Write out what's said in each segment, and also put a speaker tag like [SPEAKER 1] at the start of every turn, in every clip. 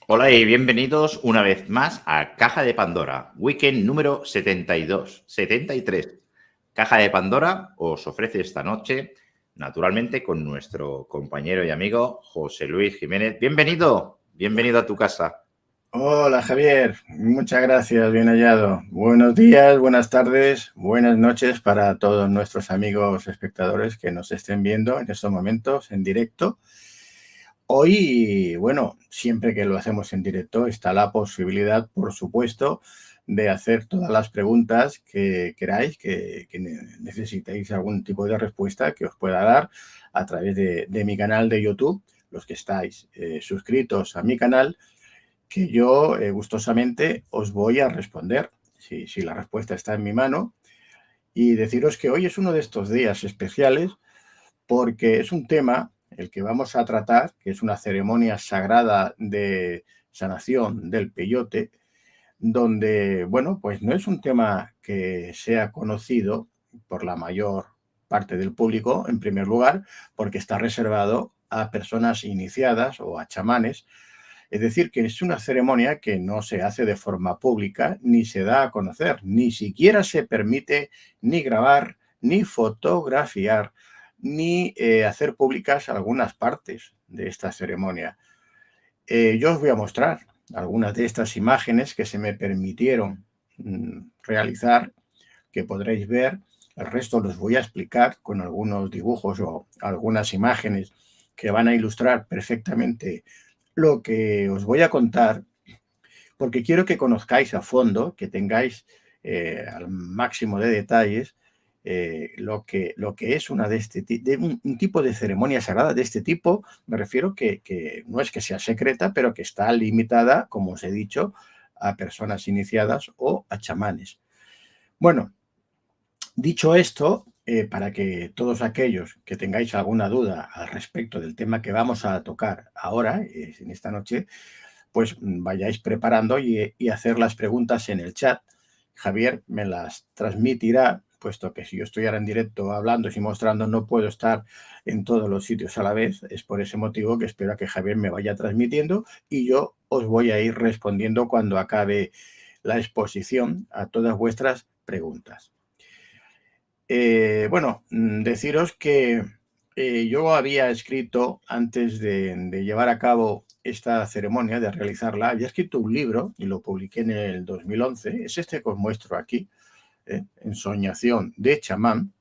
[SPEAKER 1] Hola y bienvenidos una vez más a Caja de Pandora, weekend número 72, 73. Caja de Pandora os ofrece esta noche, naturalmente, con nuestro compañero y amigo José Luis Jiménez. Bienvenido a tu casa.
[SPEAKER 2] Hola Javier, muchas gracias, bien hallado. Buenos días, buenas tardes, buenas noches para todos nuestros amigos espectadores que nos estén viendo en estos momentos en directo. Hoy, bueno, siempre que lo hacemos en directo está la posibilidad, por supuesto, de hacer todas las preguntas que queráis, que necesitéis algún tipo de respuesta que os pueda dar a través de mi canal de YouTube, los que estáis suscritos a mi canal, que yo gustosamente os voy a responder, si la respuesta está en mi mano, y deciros que hoy es uno de estos días especiales porque es un tema el que vamos a tratar, que es una ceremonia sagrada de sanación del peyote, donde, bueno, pues no es un tema que sea conocido por la mayor parte del público, en primer lugar, porque está reservado a personas iniciadas o a chamanes. Es decir, que es una ceremonia que no se hace de forma pública ni se da a conocer, ni siquiera se permite ni grabar, ni fotografiar, ni hacer públicas algunas partes de esta ceremonia. Yo os voy a mostrar algunas de estas imágenes que se me permitieron realizar, que podréis ver. El resto los voy a explicar con algunos dibujos o algunas imágenes que van a ilustrar perfectamente lo que os voy a contar, porque quiero que conozcáis a fondo, que tengáis al máximo de detalles lo que es una de un tipo de ceremonia sagrada de este tipo. Me refiero que no es que sea secreta, pero que está limitada, como os he dicho, a personas iniciadas o a chamanes. Bueno, dicho esto, para que todos aquellos que tengáis alguna duda al respecto del tema que vamos a tocar ahora, en esta noche, pues vayáis preparando y hacer las preguntas en el chat. Javier me las transmitirá, puesto que si yo estoy ahora en directo hablando y mostrando, no puedo estar en todos los sitios a la vez. Es por ese motivo que espero a que Javier me vaya transmitiendo y yo os voy a ir respondiendo cuando acabe la exposición a todas vuestras preguntas. Bueno, deciros que yo había escrito, antes de llevar a cabo esta ceremonia, de realizarla, había escrito un libro y lo publiqué en el 2011. Es este que os muestro aquí, Ensoñación de chamán,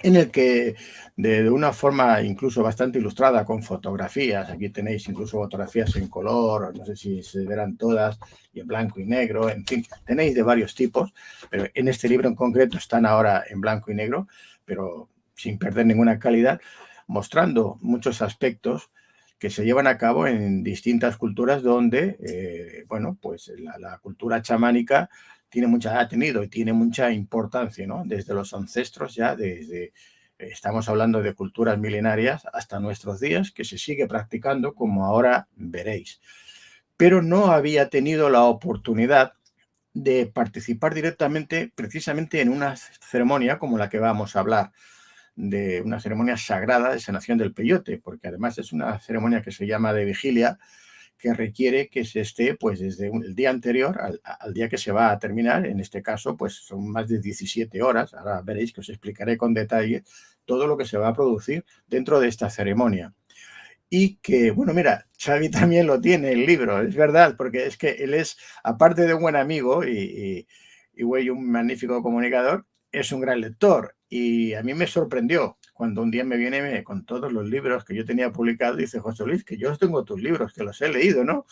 [SPEAKER 2] en el que de una forma incluso bastante ilustrada, con fotografías, aquí tenéis incluso fotografías en color, no sé si se verán todas, y en blanco y negro, en fin, tenéis de varios tipos, pero en este libro en concreto están ahora en blanco y negro, pero sin perder ninguna calidad, mostrando muchos aspectos que se llevan a cabo en distintas culturas donde, bueno, pues la cultura chamánica ha tenido y tiene mucha importancia, ¿no? Desde los ancestros ya, estamos hablando de culturas milenarias hasta nuestros días, que se sigue practicando, como ahora veréis. Pero no había tenido la oportunidad de participar directamente, precisamente en una ceremonia como la que vamos a hablar, de una ceremonia sagrada de sanación del peyote, porque además es una ceremonia que se llama de vigilia, que requiere que se esté pues desde el día anterior al día que se va a terminar. En este caso pues son más de 17 horas. Ahora veréis que os explicaré con detalle todo lo que se va a producir dentro de esta ceremonia. Y que, bueno, mira, Xavi también lo tiene el libro, es verdad, porque es que él es, aparte de un buen amigo y un magnífico comunicador, es un gran lector. Y a mí me sorprendió cuando un día me viene con todos los libros que yo tenía publicados, dice: José Luis, que yo tengo tus libros, que los he leído, ¿no?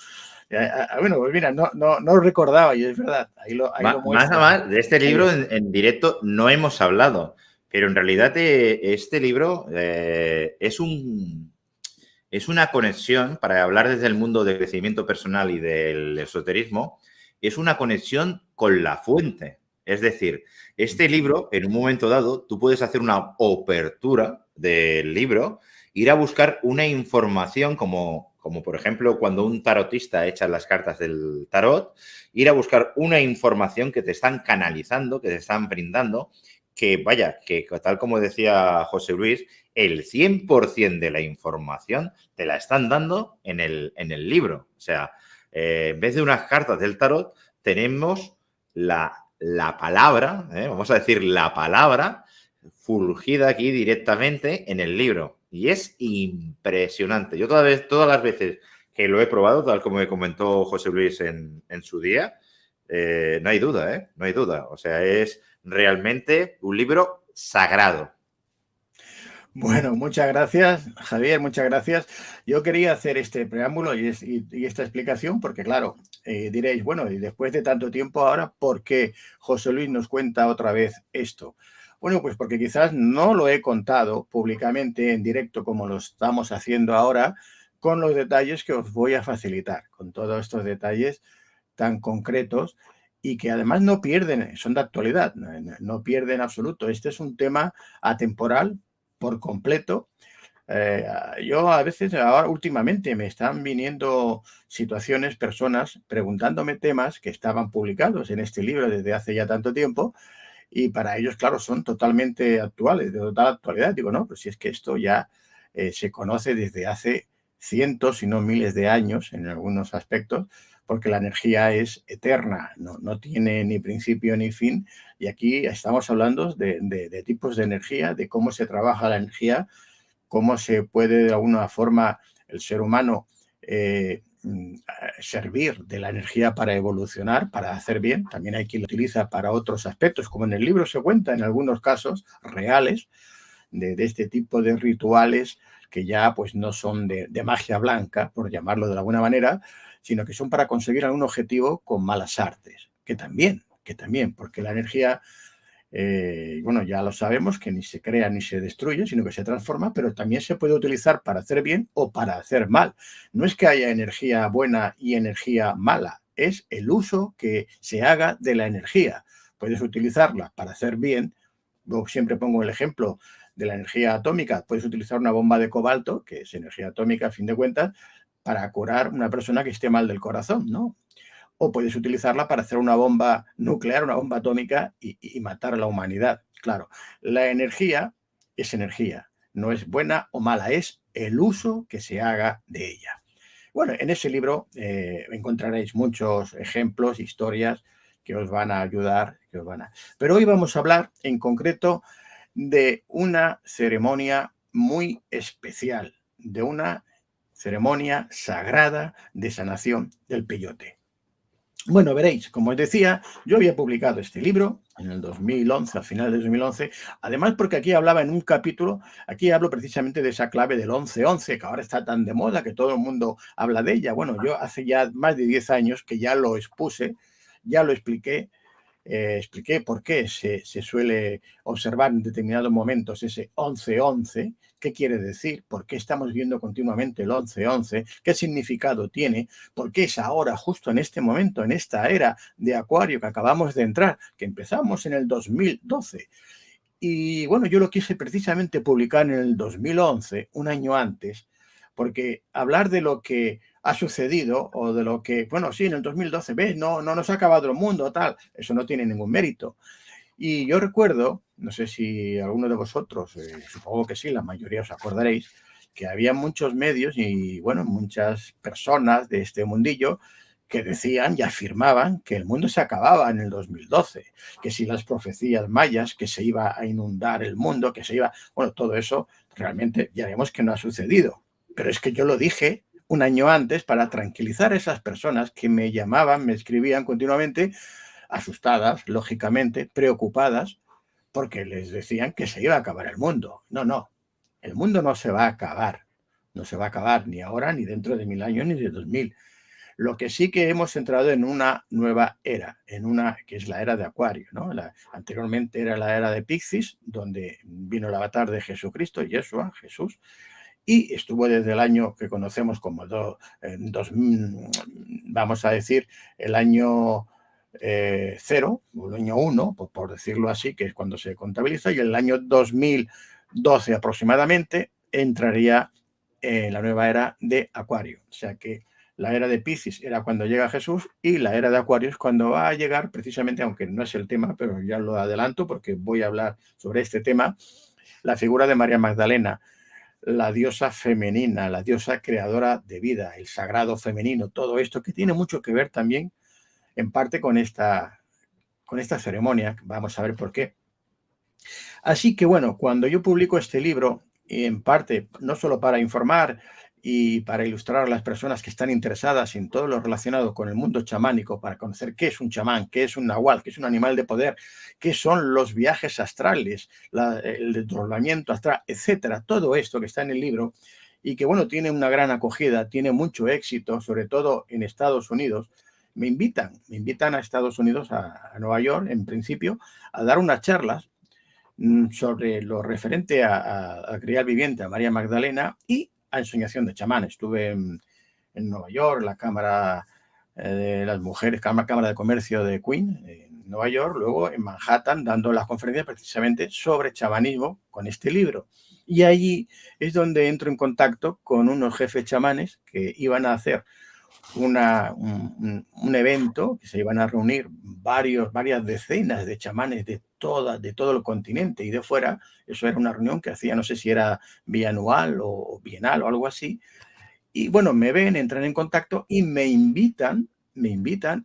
[SPEAKER 2] Bueno, pues mira, no lo recordaba, y es verdad, ahí lo
[SPEAKER 1] Más a
[SPEAKER 2] muestra.
[SPEAKER 1] más, de este libro en directo no hemos hablado, pero en realidad este libro es una conexión, para hablar desde el mundo del crecimiento personal y del esoterismo, es una conexión con la fuente. Es decir, este libro, en un momento dado, tú puedes hacer una apertura del libro, ir a buscar una información como por ejemplo cuando un tarotista echa las cartas del tarot, ir a buscar una información que te están canalizando, que te están brindando, que vaya, que tal como decía José Luis, el 100% de la información te la están dando en el libro. O sea, En vez de unas cartas del tarot, tenemos la palabra, vamos a decir la palabra, fulgida aquí directamente en el libro. Y es impresionante. Yo todas las veces que lo he probado, tal como me comentó José Luis en su día, no hay duda, ¿eh? No hay duda. O sea, es realmente un libro sagrado.
[SPEAKER 2] Bueno, muchas gracias, Javier, muchas gracias. Yo quería hacer este preámbulo y esta explicación porque, claro, diréis, bueno, y después de tanto tiempo ahora, ¿por qué José Luis nos cuenta otra vez esto? Bueno, pues porque quizás no lo he contado públicamente en directo como lo estamos haciendo ahora, con los detalles que os voy a facilitar, con todos estos detalles tan concretos y que además no pierden, son de actualidad, no pierden en absoluto. Este es un tema atemporal por completo. Yo a veces, ahora últimamente, me están viniendo situaciones, personas preguntándome temas que estaban publicados en este libro desde hace ya tanto tiempo y para ellos, claro, son totalmente actuales, de total actualidad. Digo, no, pues si es que esto ya se conoce desde hace cientos, si no miles de años en algunos aspectos, porque la energía es eterna, no tiene ni principio ni fin. Y aquí estamos hablando de tipos de energía, de cómo se trabaja la energía, cómo se puede de alguna forma el ser humano servir de la energía para evolucionar, para hacer bien. También hay quien lo utiliza para otros aspectos, como en el libro se cuenta en algunos casos reales de este tipo de rituales que ya pues no son de magia blanca, por llamarlo de alguna manera, sino que son para conseguir algún objetivo con malas artes, que también, porque la energía, bueno, ya lo sabemos que ni se crea ni se destruye, sino que se transforma, pero también se puede utilizar para hacer bien o para hacer mal. No es que haya energía buena y energía mala, es el uso que se haga de la energía. Puedes utilizarla para hacer bien. Yo siempre pongo el ejemplo de la energía atómica. Puedes utilizar una bomba de cobalto, que es energía atómica a fin de cuentas, para curar a una persona que esté mal del corazón, ¿no? O puedes utilizarla para hacer una bomba nuclear, una bomba atómica y matar a la humanidad. Claro, la energía es energía, no es buena o mala, es el uso que se haga de ella. Bueno, en ese libro encontraréis muchos ejemplos, historias que os van a ayudar, Pero hoy vamos a hablar en concreto de una ceremonia muy especial, de una ceremonia sagrada de sanación del peyote. Bueno, veréis, como os decía, yo había publicado este libro en el 2011, al final de 2011, además porque aquí hablaba en un capítulo, aquí hablo precisamente de esa clave del 11-11, que ahora está tan de moda que todo el mundo habla de ella. Bueno, yo hace ya más de 10 años que ya lo expuse, ya lo expliqué, expliqué por qué se suele observar en determinados momentos ese 11-11, qué quiere decir, por qué estamos viendo continuamente el 11-11, qué significado tiene, por qué es ahora, justo en este momento, en esta era de Acuario que acabamos de entrar, que empezamos en el 2012. Y bueno, yo lo quise precisamente publicar en el 2011, un año antes, porque hablar de lo que ha sucedido o de lo que, bueno, sí, en el 2012, ¿ves? No nos ha acabado el mundo, tal, eso no tiene ningún mérito. Y yo recuerdo, no sé si alguno de vosotros, supongo que sí, la mayoría os acordaréis, que había muchos medios y, bueno, muchas personas de este mundillo que decían y afirmaban que el mundo se acababa en el 2012, que si las profecías mayas, que se iba a inundar el mundo, que se iba... Bueno, todo eso realmente ya vemos que no ha sucedido. Pero es que yo lo dije un año antes para tranquilizar a esas personas que me llamaban, me escribían continuamente, asustadas, lógicamente, preocupadas, porque les decían que se iba a acabar el mundo. No, el mundo no se va a acabar. No se va a acabar ni ahora, ni dentro de 1000 años, ni de 2000. Lo que sí que hemos entrado en una nueva era, en una que es la era de Acuario, ¿no? Anteriormente era la era de Piscis, donde vino el avatar de Jesucristo, Yeshua, Jesús, y estuvo desde el año que conocemos como vamos a decir, el año 0, o el año 1, por decirlo así, que es cuando se contabiliza, y el año 2012 aproximadamente entraría en la nueva era de Acuario. O sea que la era de Piscis era cuando llega Jesús y la era de Acuario es cuando va a llegar precisamente, aunque no es el tema, pero ya lo adelanto porque voy a hablar sobre este tema, la figura de María Magdalena. la diosa femenina, la diosa creadora de vida, el sagrado femenino, todo esto que tiene mucho que ver también en parte con esta ceremonia. Vamos a ver por qué. Así que bueno, cuando yo publico este libro, en parte no solo para informar y para ilustrar a las personas que están interesadas en todo lo relacionado con el mundo chamánico, para conocer qué es un chamán, qué es un nahual, qué es un animal de poder, qué son los viajes astrales, el desdoblamiento astral, etcétera, todo esto que está en el libro y que bueno, tiene una gran acogida, tiene mucho éxito, sobre todo en Estados Unidos. Me invitan a Estados Unidos, a Nueva York, en principio, a dar unas charlas sobre lo referente a criar viviente, a María Magdalena y a ensoñación de chamán. Estuve en Nueva York, la Cámara de las Mujeres, Cámara de Comercio de Queen, en Nueva York, luego en Manhattan, dando las conferencias precisamente sobre chamanismo con este libro. Y allí es donde entro en contacto con unos jefes chamanes que iban a hacer un evento, que se iban a reunir varias decenas de chamanes de todo el continente y de fuera. Eso era una reunión que hacía, no sé si era bianual o bienal o algo así. Y bueno, me ven, entran en contacto y me invitan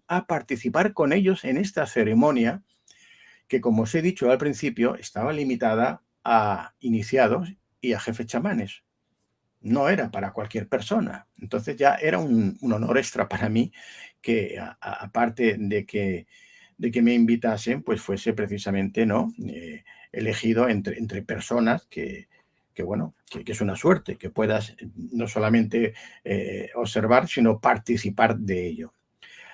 [SPEAKER 2] a participar con ellos en esta ceremonia que, como os he dicho al principio, estaba limitada a iniciados y a jefes chamanes. No era para cualquier persona. Entonces ya era un honor extra para mí que, aparte de que me invitasen, pues fuese precisamente, ¿no? Elegido entre personas bueno, que es una suerte, que puedas no solamente observar, sino participar de ello.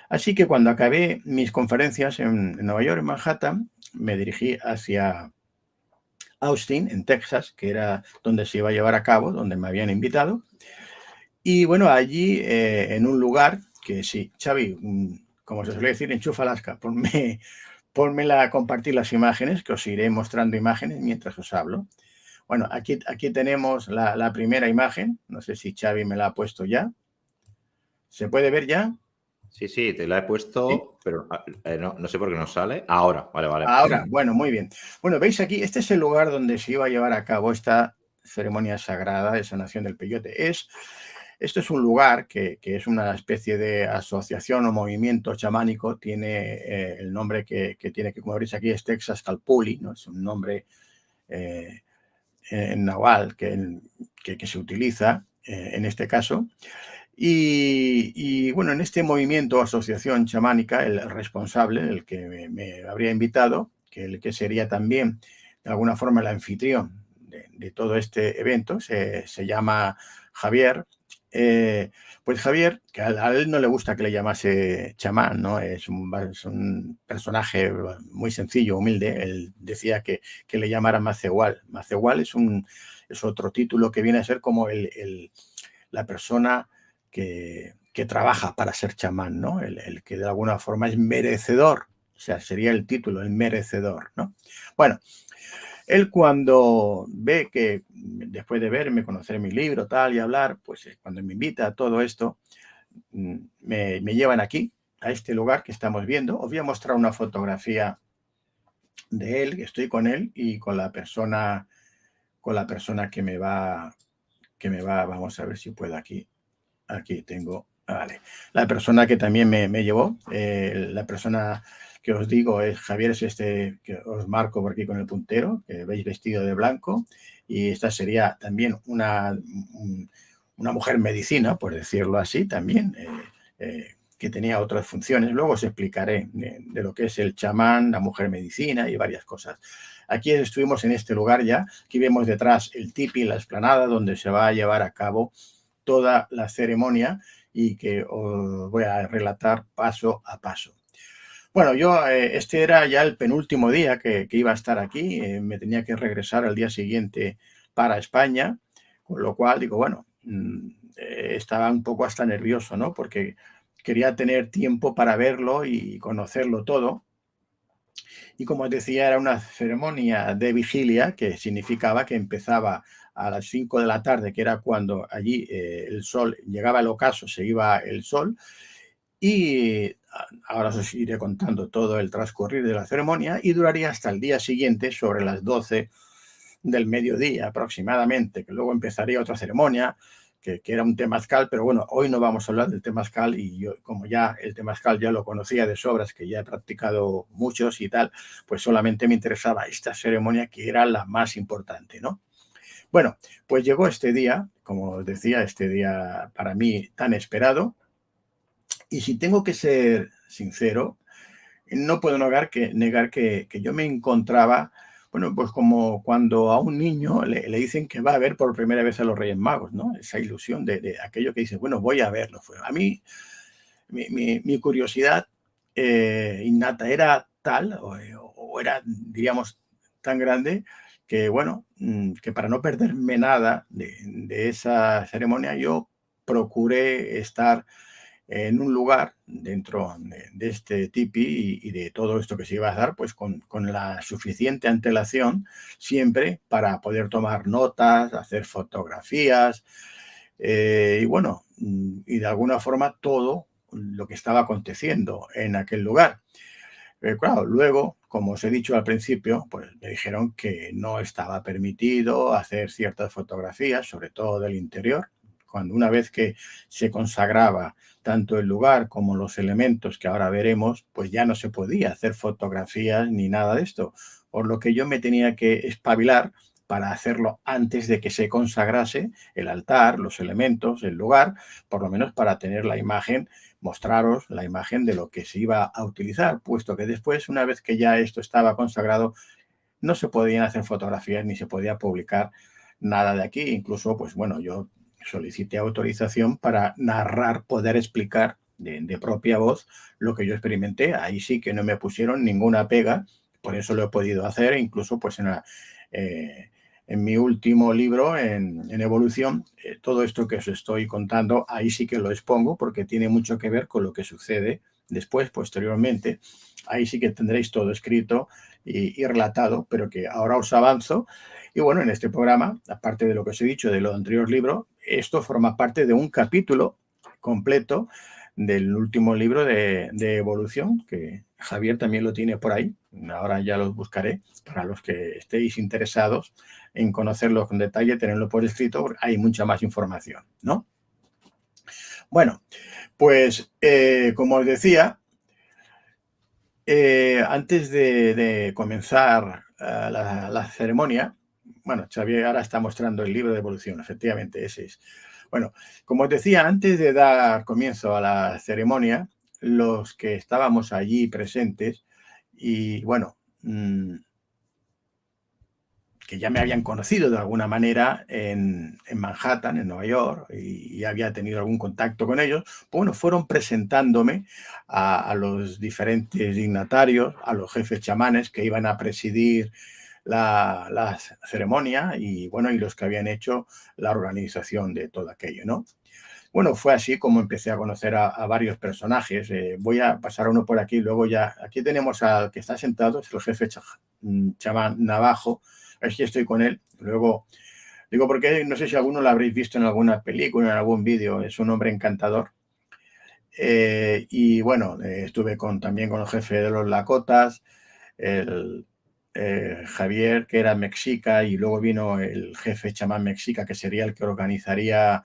[SPEAKER 2] Así que cuando acabé mis conferencias en Nueva York, en Manhattan, me dirigí hacia Austin, en Texas, que era donde se iba a llevar a cabo, donde me habían invitado. Y bueno, allí en un lugar que sí, Xavi, como se suele decir, enchufa Alaska, ponmela a compartir las imágenes, que os iré mostrando imágenes mientras os hablo. Bueno, aquí tenemos la primera imagen, no sé si Xavi me la ha puesto ya. ¿Se puede ver ya?
[SPEAKER 1] Sí, sí, te la he
[SPEAKER 2] ¿Sí?
[SPEAKER 1] puesto, pero no sé por qué no sale. Ahora, vale.
[SPEAKER 2] Ahora, bueno, muy bien. Bueno, veis aquí, este es el lugar donde se iba a llevar a cabo esta ceremonia sagrada de sanación del peyote. Esto es un lugar que es una especie de asociación o movimiento chamánico. Tiene el nombre que tiene, que como veréis aquí, es Texas Calpulli, ¿no? Es un nombre en nahual que se utiliza en este caso. Y bueno, en este movimiento o asociación chamánica, el responsable, el que me habría invitado, el que sería también de alguna forma el anfitrión de todo este evento, se llama Javier. Pues Javier, que a él no le gusta que le llamase chamán, ¿no? Es un personaje muy sencillo, humilde. Él decía que le llamara Macehual. Macehual es otro título que viene a ser como la persona que trabaja para ser chamán, ¿no? El que de alguna forma es merecedor, o sea, sería el título, el merecedor, ¿no? Bueno, él cuando ve que, después de verme, conocer mi libro, tal, y hablar, pues cuando me invita a todo esto, me llevan aquí, a este lugar que estamos viendo. Os voy a mostrar una fotografía de él, que estoy con él y con la persona que me va, vamos a ver si puedo aquí tengo, vale, la persona que también me llevó, la persona que os digo es Javier, es este que os marco por aquí con el puntero, que veis vestido de blanco, y esta sería también una mujer medicina, por decirlo así, también, que tenía otras funciones. Luego os explicaré de lo que es el chamán, la mujer medicina y varias cosas. Aquí estuvimos en este lugar ya. Aquí vemos detrás el tipi, la explanada, donde se va a llevar a cabo toda la ceremonia y que os voy a relatar paso a paso. Bueno, yo este era ya el penúltimo día que iba a estar aquí. Me tenía que regresar al día siguiente para España, con lo cual digo, bueno, estaba un poco hasta nervioso, ¿no? Porque quería tener tiempo para verlo y conocerlo todo. Y como os decía, era una ceremonia de vigilia, que significaba que empezaba a las 5 de la tarde, que era cuando allí el sol llegaba al ocaso, se iba el sol. Y ahora os iré contando todo el transcurrir de la ceremonia, y duraría hasta el día siguiente, sobre las 12 del mediodía aproximadamente, que luego empezaría otra ceremonia, que era un temazcal, pero bueno, hoy no vamos a hablar del temazcal y yo, como ya el temazcal ya lo conocía de sobras, que ya he practicado muchos y tal, pues solamente me interesaba esta ceremonia que era la más importante, ¿no? Bueno, pues llegó este día, como os decía, este día para mí tan esperado, y si tengo que ser sincero, no puedo negar que yo me encontraba, bueno, pues como cuando a un niño le dicen que va a ver por primera vez a los Reyes Magos, ¿no? Esa ilusión de aquello que dice, bueno, voy a verlo. A mí, mi curiosidad innata era tal, o era, diríamos, tan grande, que bueno, que para no perderme nada de esa ceremonia, yo procuré estar en un lugar dentro de este tipi y de todo esto que se iba a dar, pues con la suficiente antelación siempre para poder tomar notas, hacer fotografías y bueno, y de alguna forma todo lo que estaba aconteciendo en aquel lugar. Claro, luego, como os he dicho al principio, pues me dijeron que no estaba permitido hacer ciertas fotografías, sobre todo del interior, cuando una vez que se consagraba tanto el lugar como los elementos que ahora veremos, pues ya no se podía hacer fotografías ni nada de esto, por lo que yo me tenía que espabilar para hacerlo antes de que se consagrase el altar, los elementos, el lugar, por lo menos para tener la imagen, mostraros la imagen de lo que se iba a utilizar, puesto que después, una vez que ya esto estaba consagrado, no se podían hacer fotografías ni se podía publicar nada de aquí. Incluso, pues bueno, yo solicité autorización para narrar, poder explicar de propia voz lo que yo experimenté. Ahí sí que no me pusieron ninguna pega, por eso lo he podido hacer, incluso pues en mi último libro, en Evolución, todo esto que os estoy contando, ahí sí que lo expongo porque tiene mucho que ver con lo que sucede después, posteriormente. Ahí sí que tendréis todo escrito y relatado, pero que ahora os avanzo. Y bueno, en este programa, aparte de lo que os he dicho de los anteriores libros, esto forma parte de un capítulo completo del último libro de Evolución, que Javier también lo tiene por ahí. Ahora ya los buscaré para los que estéis interesados en conocerlo con detalle, tenerlo por escrito, porque hay mucha más información, ¿no? Bueno, pues como os decía, antes de comenzar la ceremonia, bueno, Xavier ahora está mostrando el libro de Evolución, efectivamente, ese es. Bueno, como os decía, antes de dar comienzo a la ceremonia, los que estábamos allí presentes y bueno, que ya me habían conocido de alguna manera en Manhattan, en Nueva York, y había tenido algún contacto con ellos, pues bueno, fueron presentándome a los diferentes dignatarios, a los jefes chamanes que iban a presidir la ceremonia y bueno, y los que habían hecho la organización de todo aquello, ¿no? Bueno, fue así como empecé a conocer a varios personajes. Voy a pasar uno por aquí, luego ya. Aquí tenemos al que está sentado, es el jefe chamán Navajo. Aquí estoy con él. Luego, digo, porque no sé si alguno lo habréis visto en alguna película, en algún vídeo. Es un hombre encantador. Y bueno, estuve también con el jefe de los Lakotas, el Javier, que era mexica, y luego vino el jefe chamán mexica, que sería el que organizaría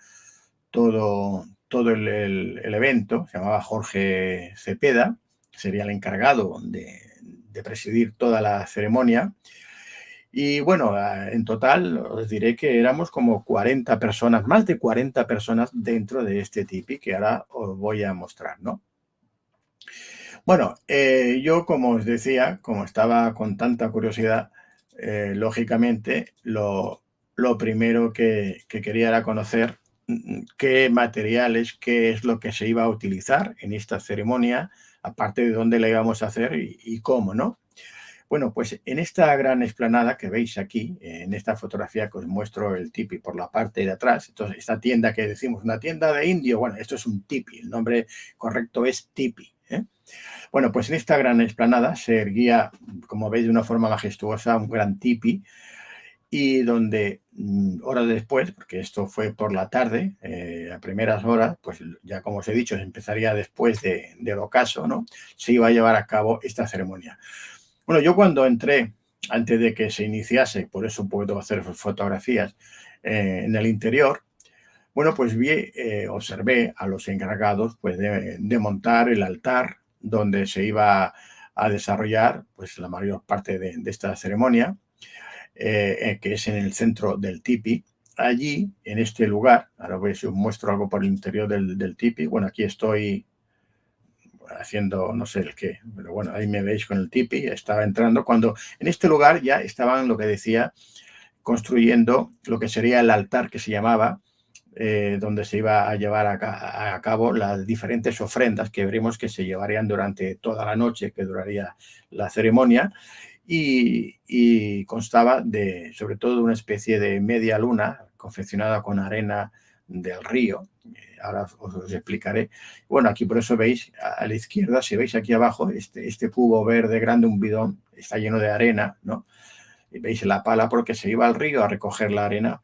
[SPEAKER 2] todo el evento. Se llamaba Jorge Cepeda, sería el encargado de presidir toda la ceremonia. Y bueno, en total os diré que éramos como 40 personas, más de 40 personas dentro de este tipi que ahora os voy a mostrar, ¿no? Bueno, yo como os decía, como estaba con tanta curiosidad, lógicamente lo primero que quería era conocer qué materiales, qué es lo que se iba a utilizar en esta ceremonia, aparte de dónde la íbamos a hacer y cómo, ¿no? Bueno, pues en esta gran explanada que veis aquí, en esta fotografía que os muestro el tipi por la parte de atrás, entonces esta tienda que decimos, una tienda de indio, bueno, esto es un tipi, el nombre correcto es tipi, ¿eh? Bueno, pues en esta gran explanada se erguía, como veis, de una forma majestuosa, un gran tipi, y donde horas después, porque esto fue por la tarde, a primeras horas, pues ya como os he dicho, empezaría después del ocaso, ¿no? Se iba a llevar a cabo esta ceremonia. Bueno, yo cuando entré antes de que se iniciase, por eso puedo hacer fotografías en el interior, bueno, pues observé a los encargados pues, de montar el altar donde se iba a desarrollar pues, la mayor parte de esta ceremonia, que es en el centro del tipi. Allí, en este lugar, ahora os muestro algo por el interior del tipi. Bueno, aquí estoy haciendo no sé el qué, pero bueno, ahí me veis con el tipi, estaba entrando, cuando en este lugar ya estaban, lo que decía, construyendo lo que sería el altar que se llamaba, donde se iba a llevar a cabo las diferentes ofrendas que veremos que se llevarían durante toda la noche que duraría la ceremonia, y constaba sobre todo de una especie de media luna confeccionada con arena del río. Ahora os explicaré. Bueno, aquí por eso veis a la izquierda, si veis aquí abajo, este cubo verde grande, un bidón, está lleno de arena, ¿no? Y veis la pala porque se iba al río a recoger la arena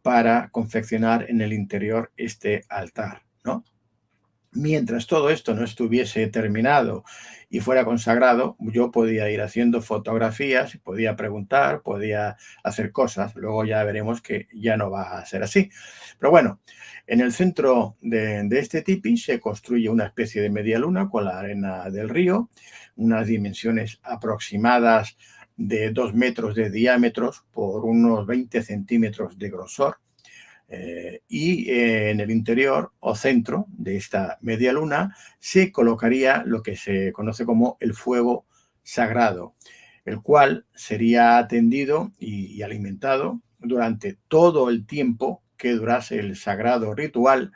[SPEAKER 2] para confeccionar en el interior este altar, ¿no? Mientras todo esto no estuviese terminado y fuera consagrado, yo podía ir haciendo fotografías, podía preguntar, podía hacer cosas. Luego ya veremos que ya no va a ser así. Pero bueno, en el centro de este tipi se construye una especie de media luna con la arena del río, unas dimensiones aproximadas de 2 metros de diámetro por unos 20 centímetros de grosor. En el interior o centro de esta media luna se colocaría lo que se conoce como el fuego sagrado, el cual sería atendido y alimentado durante todo el tiempo que durase el sagrado ritual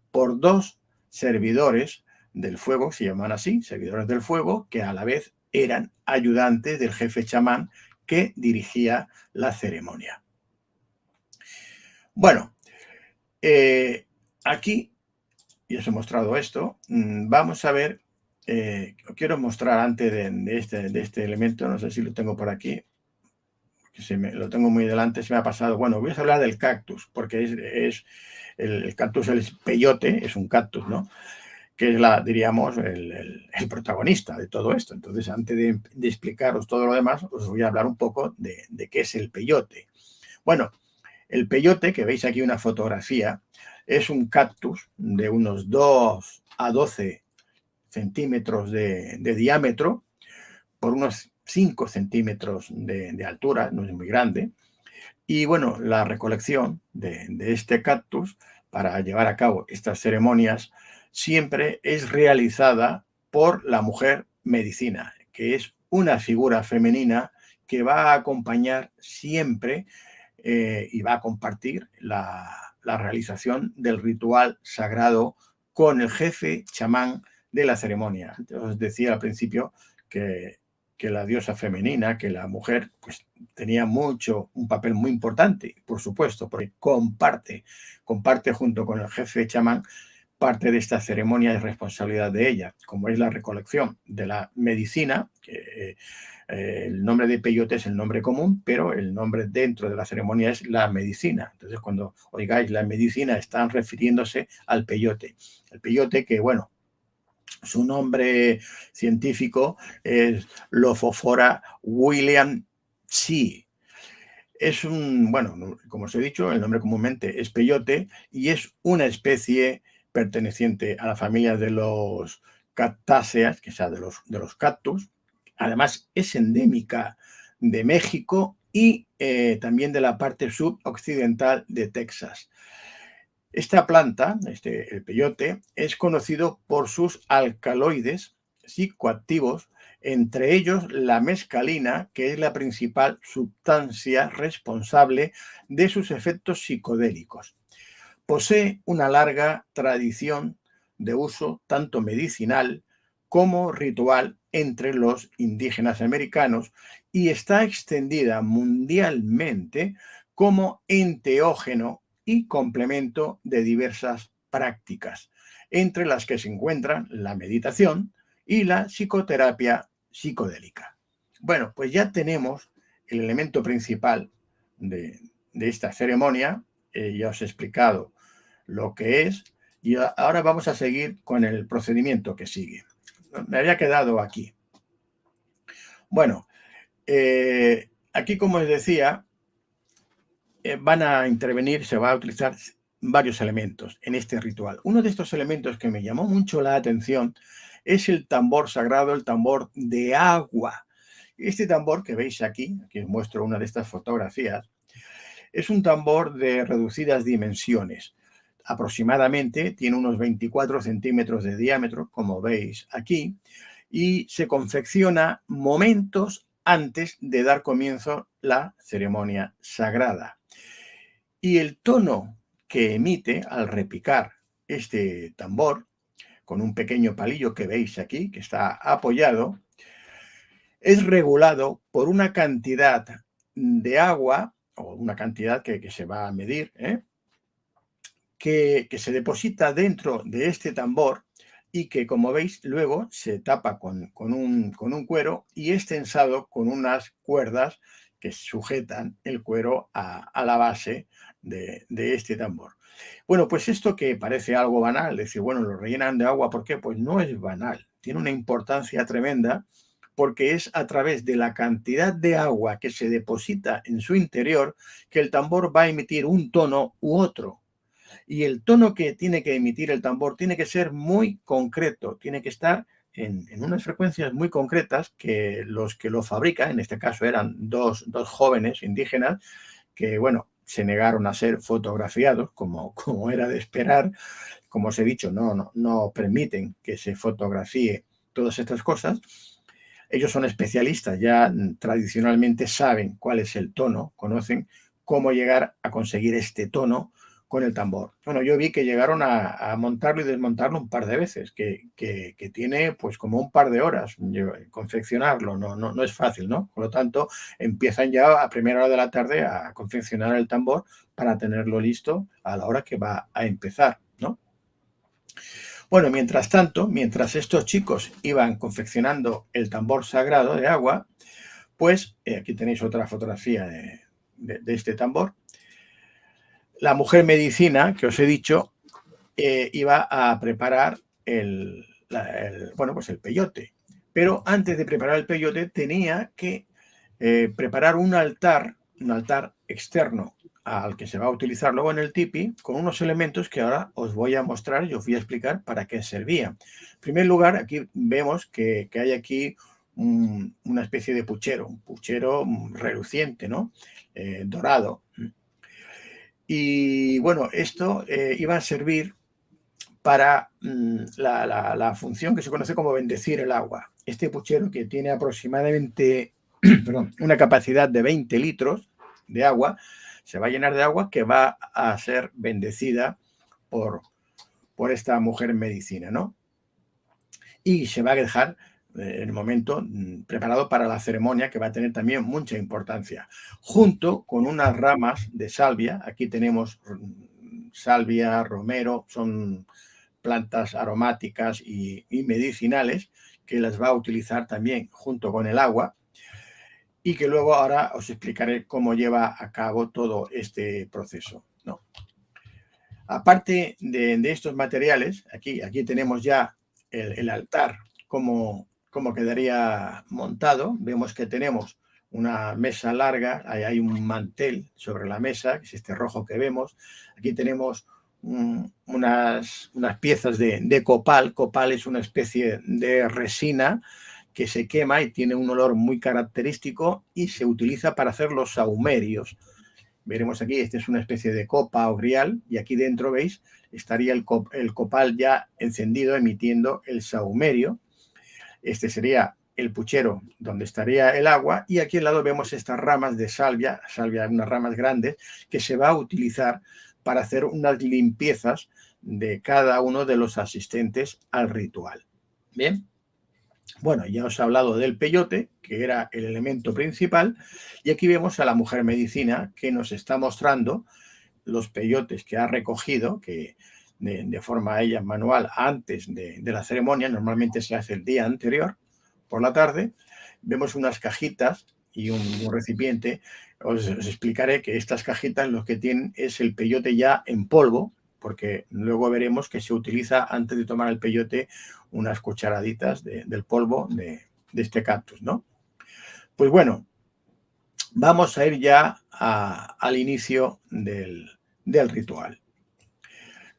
[SPEAKER 2] por 2 servidores del fuego, se llaman así, servidores del fuego, que a la vez eran ayudantes del jefe chamán que dirigía la ceremonia. Bueno, aquí, y os he mostrado esto, vamos a ver, quiero mostrar antes de este elemento, no sé si lo tengo por aquí, lo tengo muy delante, se me ha pasado. Bueno, voy a hablar del cactus, porque el cactus, el peyote, es un cactus, ¿no? Que es, diríamos, el protagonista de todo esto. Entonces, antes de explicaros todo lo demás, os voy a hablar un poco de qué es el peyote. Bueno, el peyote, que veis aquí una fotografía, es un cactus de unos 2 a 12 centímetros de diámetro por unos 5 centímetros de altura, no es muy grande. Y bueno, la recolección de este cactus para llevar a cabo estas ceremonias siempre es realizada por la mujer medicina, que es una figura femenina que va a acompañar siempre y va a compartir la realización del ritual sagrado con el jefe chamán de la ceremonia. Os decía al principio que la diosa femenina, que la mujer, pues tenía un papel muy importante, por supuesto, porque comparte junto con el jefe chamán parte de esta ceremonia, es responsabilidad de ella, como es la recolección de la medicina, que el nombre de peyote es el nombre común, pero el nombre dentro de la ceremonia es la medicina. Entonces, cuando oigáis la medicina, están refiriéndose al peyote. El peyote que, bueno, su nombre científico es Lophophora williamsi. Es bueno, como os he dicho, el nombre comúnmente es peyote y es una especie perteneciente a la familia de los cactáceas, que sea de los cactus. Además, es endémica de México y también de la parte suboccidental de Texas. Esta planta, el peyote, es conocido por sus alcaloides psicoactivos, entre ellos la mescalina, que es la principal sustancia responsable de sus efectos psicodélicos. Posee una larga tradición de uso tanto medicinal como ritual entre los indígenas americanos y está extendida mundialmente como enteógeno y complemento de diversas prácticas, entre las que se encuentran la meditación y la psicoterapia psicodélica. Bueno, pues ya tenemos el elemento principal de esta ceremonia. Ya os he explicado lo que es y ahora vamos a seguir con el procedimiento que sigue. Me había quedado aquí. Bueno, aquí, como os decía, van a intervenir, se va a utilizar varios elementos en este ritual. Uno de estos elementos que me llamó mucho la atención es el tambor sagrado, el tambor de agua. Este tambor que veis aquí os muestro una de estas fotografías, es un tambor de reducidas dimensiones. Aproximadamente tiene unos 24 centímetros de diámetro, como veis aquí, y se confecciona momentos antes de dar comienzo la ceremonia sagrada. Y el tono que emite al repicar este tambor, con un pequeño palillo que veis aquí, que está apoyado, es regulado por una cantidad de agua, o una cantidad que se va a medir, que se deposita dentro de este tambor y que, como veis, luego se tapa con un cuero y es tensado con unas cuerdas que sujetan el cuero a la base de este tambor. Bueno, pues esto que parece algo banal, decir, bueno, lo rellenan de agua, ¿por qué? Pues no es banal, tiene una importancia tremenda porque es a través de la cantidad de agua que se deposita en su interior que el tambor va a emitir un tono u otro. Y el tono que tiene que emitir el tambor tiene que ser muy concreto, tiene que estar en unas frecuencias muy concretas que los que lo fabrican, en este caso eran dos jóvenes indígenas, que, bueno, se negaron a ser fotografiados, como era de esperar. Como os he dicho, no permiten que se fotografíe todas estas cosas. Ellos son especialistas, ya tradicionalmente saben cuál es el tono, conocen cómo llegar a conseguir este tono con el tambor. Bueno, yo vi que llegaron a montarlo y desmontarlo un par de veces, que tiene pues como un par de horas confeccionarlo, no es fácil, ¿no? Por lo tanto, empiezan ya a primera hora de la tarde a confeccionar el tambor para tenerlo listo a la hora que va a empezar, ¿no? Bueno, mientras tanto, mientras estos chicos iban confeccionando el tambor sagrado de agua, pues aquí tenéis otra fotografía de este tambor. La mujer medicina, que os he dicho, iba a preparar el peyote. Pero antes de preparar el peyote tenía que preparar un altar externo al que se va a utilizar luego en el tipi, con unos elementos que ahora os voy a mostrar y os voy a explicar para qué servía. En primer lugar, aquí vemos que hay aquí una especie de puchero, un puchero reluciente, ¿no? Dorado. Y bueno, esto iba a servir para la función que se conoce como bendecir el agua. Este puchero, que tiene aproximadamente una capacidad de 20 litros de agua, se va a llenar de agua que va a ser bendecida por esta mujer medicina, ¿no? Y se va a dejar en el momento preparado para la ceremonia, que va a tener también mucha importancia, junto con unas ramas de salvia. Aquí tenemos salvia, romero, son plantas aromáticas y medicinales que las va a utilizar también junto con el agua, y que luego ahora os explicaré cómo lleva a cabo todo este proceso, ¿no? Aparte de estos materiales, aquí tenemos ya el altar, cómo quedaría montado. Vemos que tenemos una mesa larga, ahí hay un mantel sobre la mesa, que es este rojo que vemos. Aquí tenemos unas piezas de copal. Copal es una especie de resina que se quema y tiene un olor muy característico y se utiliza para hacer los sahumerios. Veremos aquí, este es una especie de copa o grial, y aquí dentro, veis, estaría el copal ya encendido, emitiendo el sahumerio. Este sería el puchero donde estaría el agua, y aquí al lado vemos estas ramas de salvia, unas ramas grandes, que se va a utilizar para hacer unas limpiezas de cada uno de los asistentes al ritual. Bien. Bueno, ya os he hablado del peyote, que era el elemento principal, y aquí vemos a la mujer medicina que nos está mostrando los peyotes que ha recogido, que de forma ella manual antes de la ceremonia. Normalmente se hace el día anterior, por la tarde. Vemos unas cajitas y un recipiente. Os explicaré que estas cajitas lo que tienen es el peyote ya en polvo, porque luego veremos que se utiliza, antes de tomar el peyote, unas cucharaditas del polvo de este cactus, ¿no? Pues bueno, vamos a ir ya al inicio del ritual.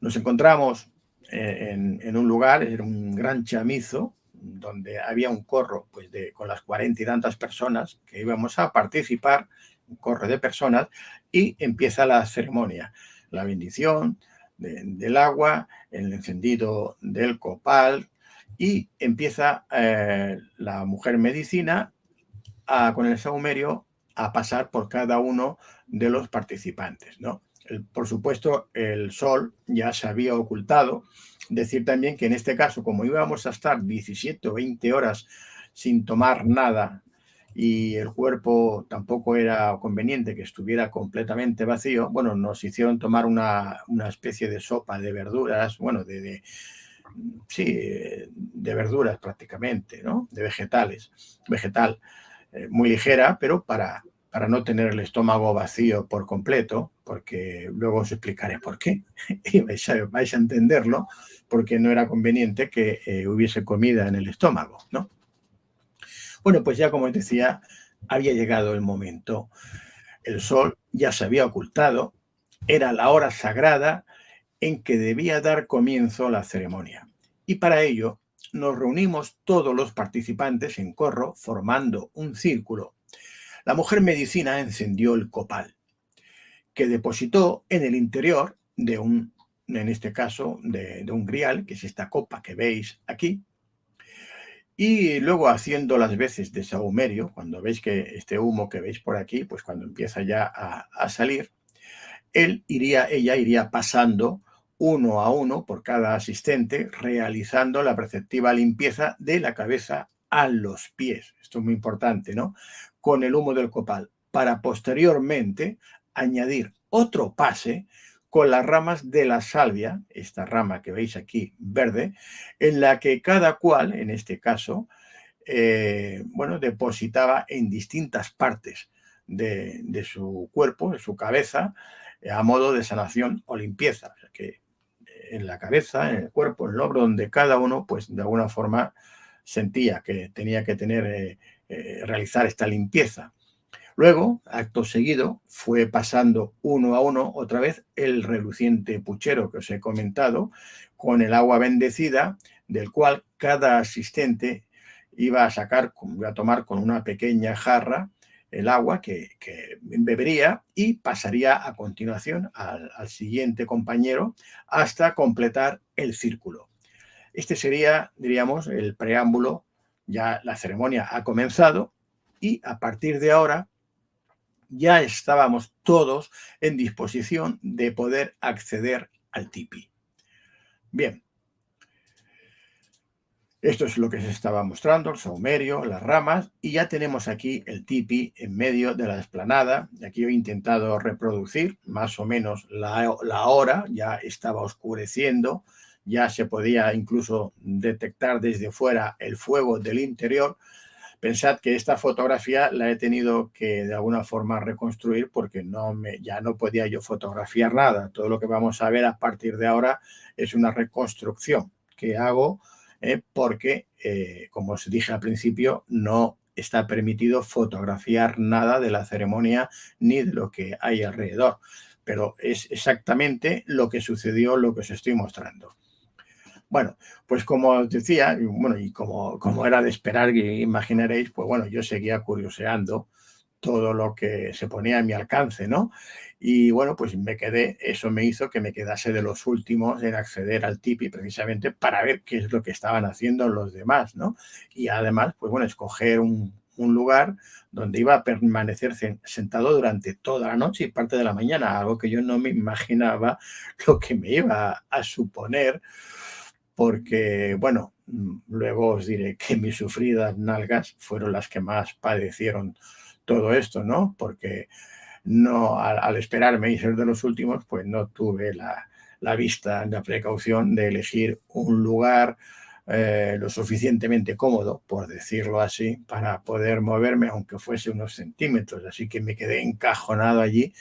[SPEAKER 2] Nos encontramos en un lugar, era un gran chamizo, donde había un corro pues con las 40 y tantas personas que íbamos a participar, un corro de personas, y empieza la ceremonia, la bendición del agua, el encendido del copal, y empieza la mujer medicina con el saumerio a pasar por cada uno de los participantes, ¿no? Por supuesto, el sol ya se había ocultado. Decir también que en este caso, como íbamos a estar 17 o 20 horas sin tomar nada y el cuerpo tampoco era conveniente que estuviera completamente vacío, bueno, nos hicieron tomar una especie de sopa de verduras, bueno, sí, de verduras prácticamente, ¿no? De vegetal, muy ligera, pero para no tener el estómago vacío por completo, porque luego os explicaré por qué, y vais a entenderlo, porque no era conveniente que hubiese comida en el estómago, ¿no? Bueno, pues ya como os decía, había llegado el momento. El sol ya se había ocultado, era la hora sagrada en que debía dar comienzo la ceremonia. Y para ello nos reunimos todos los participantes en corro formando un círculo. La mujer medicina encendió el copal, que depositó en el interior de en este caso, de un grial, que es esta copa que veis aquí, y luego haciendo las veces de sahumerio, cuando veis que este humo que veis por aquí, pues cuando empieza ya a salir, ella iría pasando uno a uno por cada asistente, realizando la preceptiva limpieza de la cabeza a los pies. Esto es muy importante, ¿no? Con el humo del copal, para posteriormente añadir otro pase con las ramas de la salvia, esta rama que veis aquí verde, en la que cada cual, en este caso, bueno, depositaba en distintas partes de su cuerpo, de su cabeza, a modo de sanación o limpieza. O sea, que en la cabeza, en el cuerpo, en el hombro, donde cada uno, pues de alguna forma sentía que tenía que realizar esta limpieza. Luego, acto seguido, fue pasando uno a uno otra vez el reluciente puchero que os he comentado, con el agua bendecida, del cual cada asistente iba a tomar con una pequeña jarra el agua que bebería y pasaría a continuación al siguiente compañero hasta completar el círculo. Este sería, diríamos, el preámbulo. Ya la ceremonia ha comenzado y a partir de ahora ya estábamos todos en disposición de poder acceder al tipi. Bien, esto es lo que se estaba mostrando, el saumerio, las ramas, y ya tenemos aquí el tipi en medio de la explanada. Aquí he intentado reproducir más o menos la hora, ya estaba oscureciendo, ya se podía incluso detectar desde fuera el fuego del interior. Pensad que esta fotografía la he tenido que de alguna forma reconstruir porque ya no podía yo fotografiar nada. Todo lo que vamos a ver a partir de ahora es una reconstrucción que hago porque, como os dije al principio, no está permitido fotografiar nada de la ceremonia ni de lo que hay alrededor. Pero es exactamente lo que sucedió, lo que os estoy mostrando. Bueno, pues como os decía, bueno, y como era de esperar, que imaginaréis, pues bueno, yo seguía curioseando todo lo que se ponía a mi alcance, ¿no? Y bueno, pues eso me hizo que me quedase de los últimos en acceder al tipi, precisamente para ver qué es lo que estaban haciendo los demás, ¿no? Y además, pues bueno, escoger un lugar donde iba a permanecer sentado durante toda la noche y parte de la mañana, algo que yo no me imaginaba lo que me iba a suponer, porque, bueno, luego os diré que mis sufridas nalgas fueron las que más padecieron todo esto, ¿no? Porque no, al esperarme y ser de los últimos, pues no tuve la vista, la precaución de elegir un lugar lo suficientemente cómodo, por decirlo así, para poder moverme, aunque fuese unos centímetros. Así que me quedé encajonado allí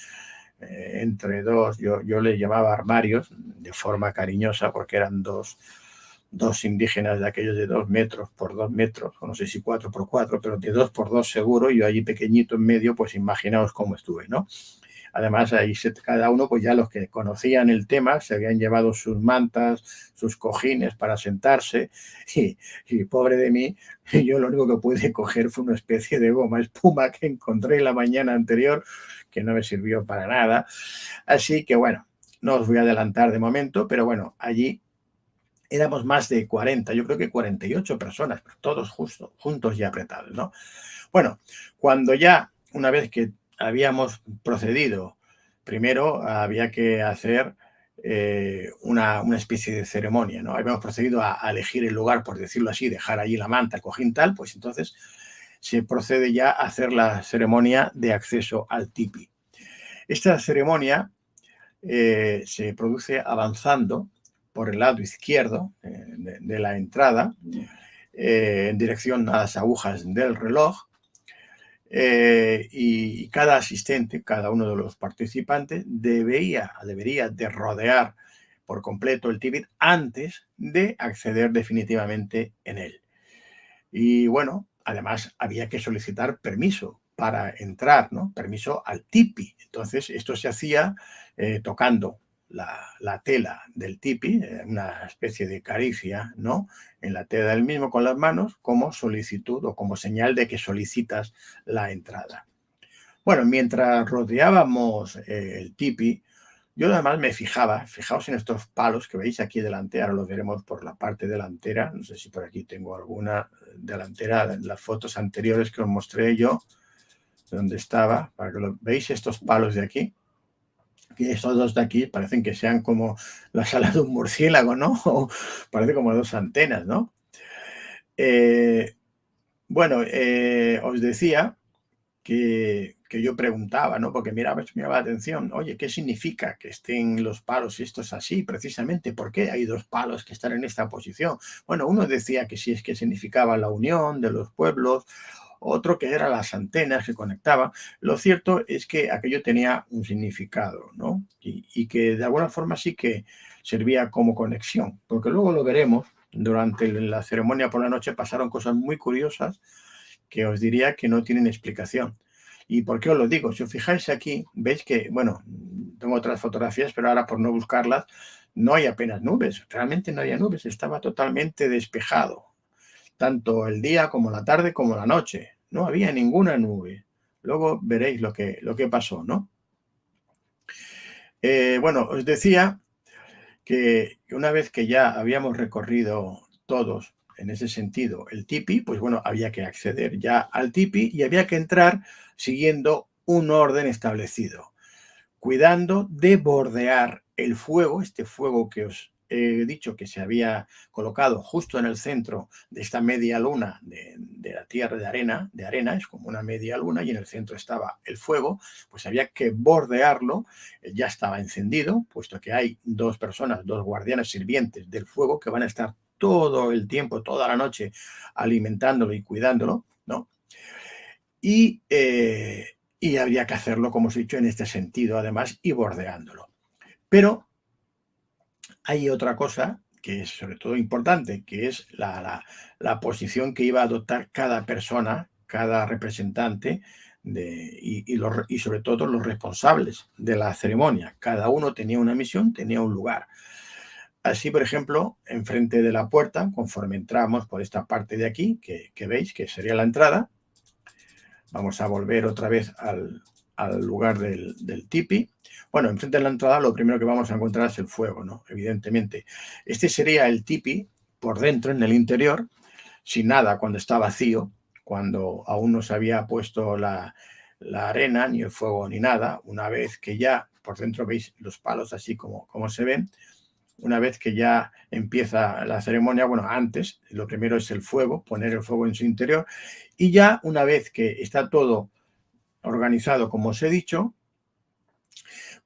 [SPEAKER 2] entre dos, yo le llamaba armarios de forma cariñosa porque eran dos 2 indígenas de aquellos de 2 metros por 2 metros, o no sé si 4 por 4, pero de 2 por 2 seguro, y yo allí pequeñito en medio, pues imaginaos cómo estuve, ¿no? Además, ahí cada uno, pues ya los que conocían el tema, se habían llevado sus mantas, sus cojines para sentarse, y pobre de mí, yo lo único que pude coger fue una especie de goma espuma que encontré la mañana anterior, que no me sirvió para nada. Así que bueno, no os voy a adelantar de momento, pero bueno, allí éramos más de 40, yo creo que 48 personas, todos juntos y apretados, ¿no? Bueno, cuando ya, una vez que habíamos procedido, primero había que hacer una especie de ceremonia, ¿no? Habíamos procedido a elegir el lugar, por decirlo así, dejar allí la manta, el cojín tal, pues entonces se procede ya a hacer la ceremonia de acceso al tipi. Esta ceremonia se produce avanzando por el lado izquierdo de la entrada, en dirección a las agujas del reloj, y cada asistente, cada uno de los participantes, debería de rodear por completo el tipi antes de acceder definitivamente en él. Y bueno, además había que solicitar permiso para entrar, ¿no? Permiso al tipi. Entonces, esto se hacía tocando la tela del tipi, una especie de caricia, ¿no? En la tela del mismo con las manos, como solicitud o como señal de que solicitas la entrada. Bueno, mientras rodeábamos el tipi, yo además me fijaos en estos palos que veis aquí delante, ahora los veremos por la parte delantera, no sé si por aquí tengo alguna delantera, en las fotos anteriores que os mostré yo, donde estaba, para que lo veis estos palos de aquí, que estos dos de aquí parecen que sean como las alas de un murciélago, ¿no? O parece como 2 antenas, ¿no? Bueno, os decía que yo preguntaba, ¿no? Porque me llamaba la atención, oye, ¿qué significa que estén los palos estos así? Precisamente, ¿por qué hay 2 palos que están en esta posición? Bueno, uno decía que sí, es que significaba la unión de los pueblos, otro que eran las antenas que conectaban. Lo cierto es que aquello tenía un significado, ¿no? Y que de alguna forma sí que servía como conexión, porque luego lo veremos, durante la ceremonia por la noche pasaron cosas muy curiosas que os diría que no tienen explicación. ¿Y por qué os lo digo? Si os fijáis aquí, veis que, bueno, tengo otras fotografías, pero ahora por no buscarlas, no hay apenas nubes. Realmente no había nubes, estaba totalmente despejado. Tanto el día como la tarde como la noche. No había ninguna nube. Luego veréis lo que pasó, ¿no? Bueno, os decía que una vez que ya habíamos recorrido todos en ese sentido el tipi, pues bueno, había que acceder ya al tipi y había que entrar siguiendo un orden establecido, cuidando de bordear el fuego, este fuego que os he dicho que se había colocado justo en el centro de esta media luna de la tierra de arena, es como una media luna y en el centro estaba el fuego, pues había que bordearlo, ya estaba encendido, puesto que hay 2 personas, 2 guardianes sirvientes del fuego que van a estar todo el tiempo, toda la noche, alimentándolo y cuidándolo, ¿no? Y habría que hacerlo, como os he dicho, en este sentido, además, y bordeándolo. Pero hay otra cosa que es sobre todo importante, que es la posición que iba a adoptar cada persona, cada representante, y sobre todo los responsables de la ceremonia. Cada uno tenía una misión, tenía un lugar. Así, por ejemplo, enfrente de la puerta, conforme entramos por esta parte de aquí, que veis que sería la entrada, vamos a volver otra vez al lugar del tipi. Bueno, enfrente de la entrada lo primero que vamos a encontrar es el fuego, ¿no? Evidentemente. Este sería el tipi por dentro, en el interior, sin nada, cuando está vacío, cuando aún no se había puesto la arena, ni el fuego, ni nada. Una vez que ya por dentro veis los palos así como se ven, una vez que ya empieza la ceremonia, bueno, antes, lo primero es el fuego, poner el fuego en su interior, y ya una vez que está todo organizado, como os he dicho,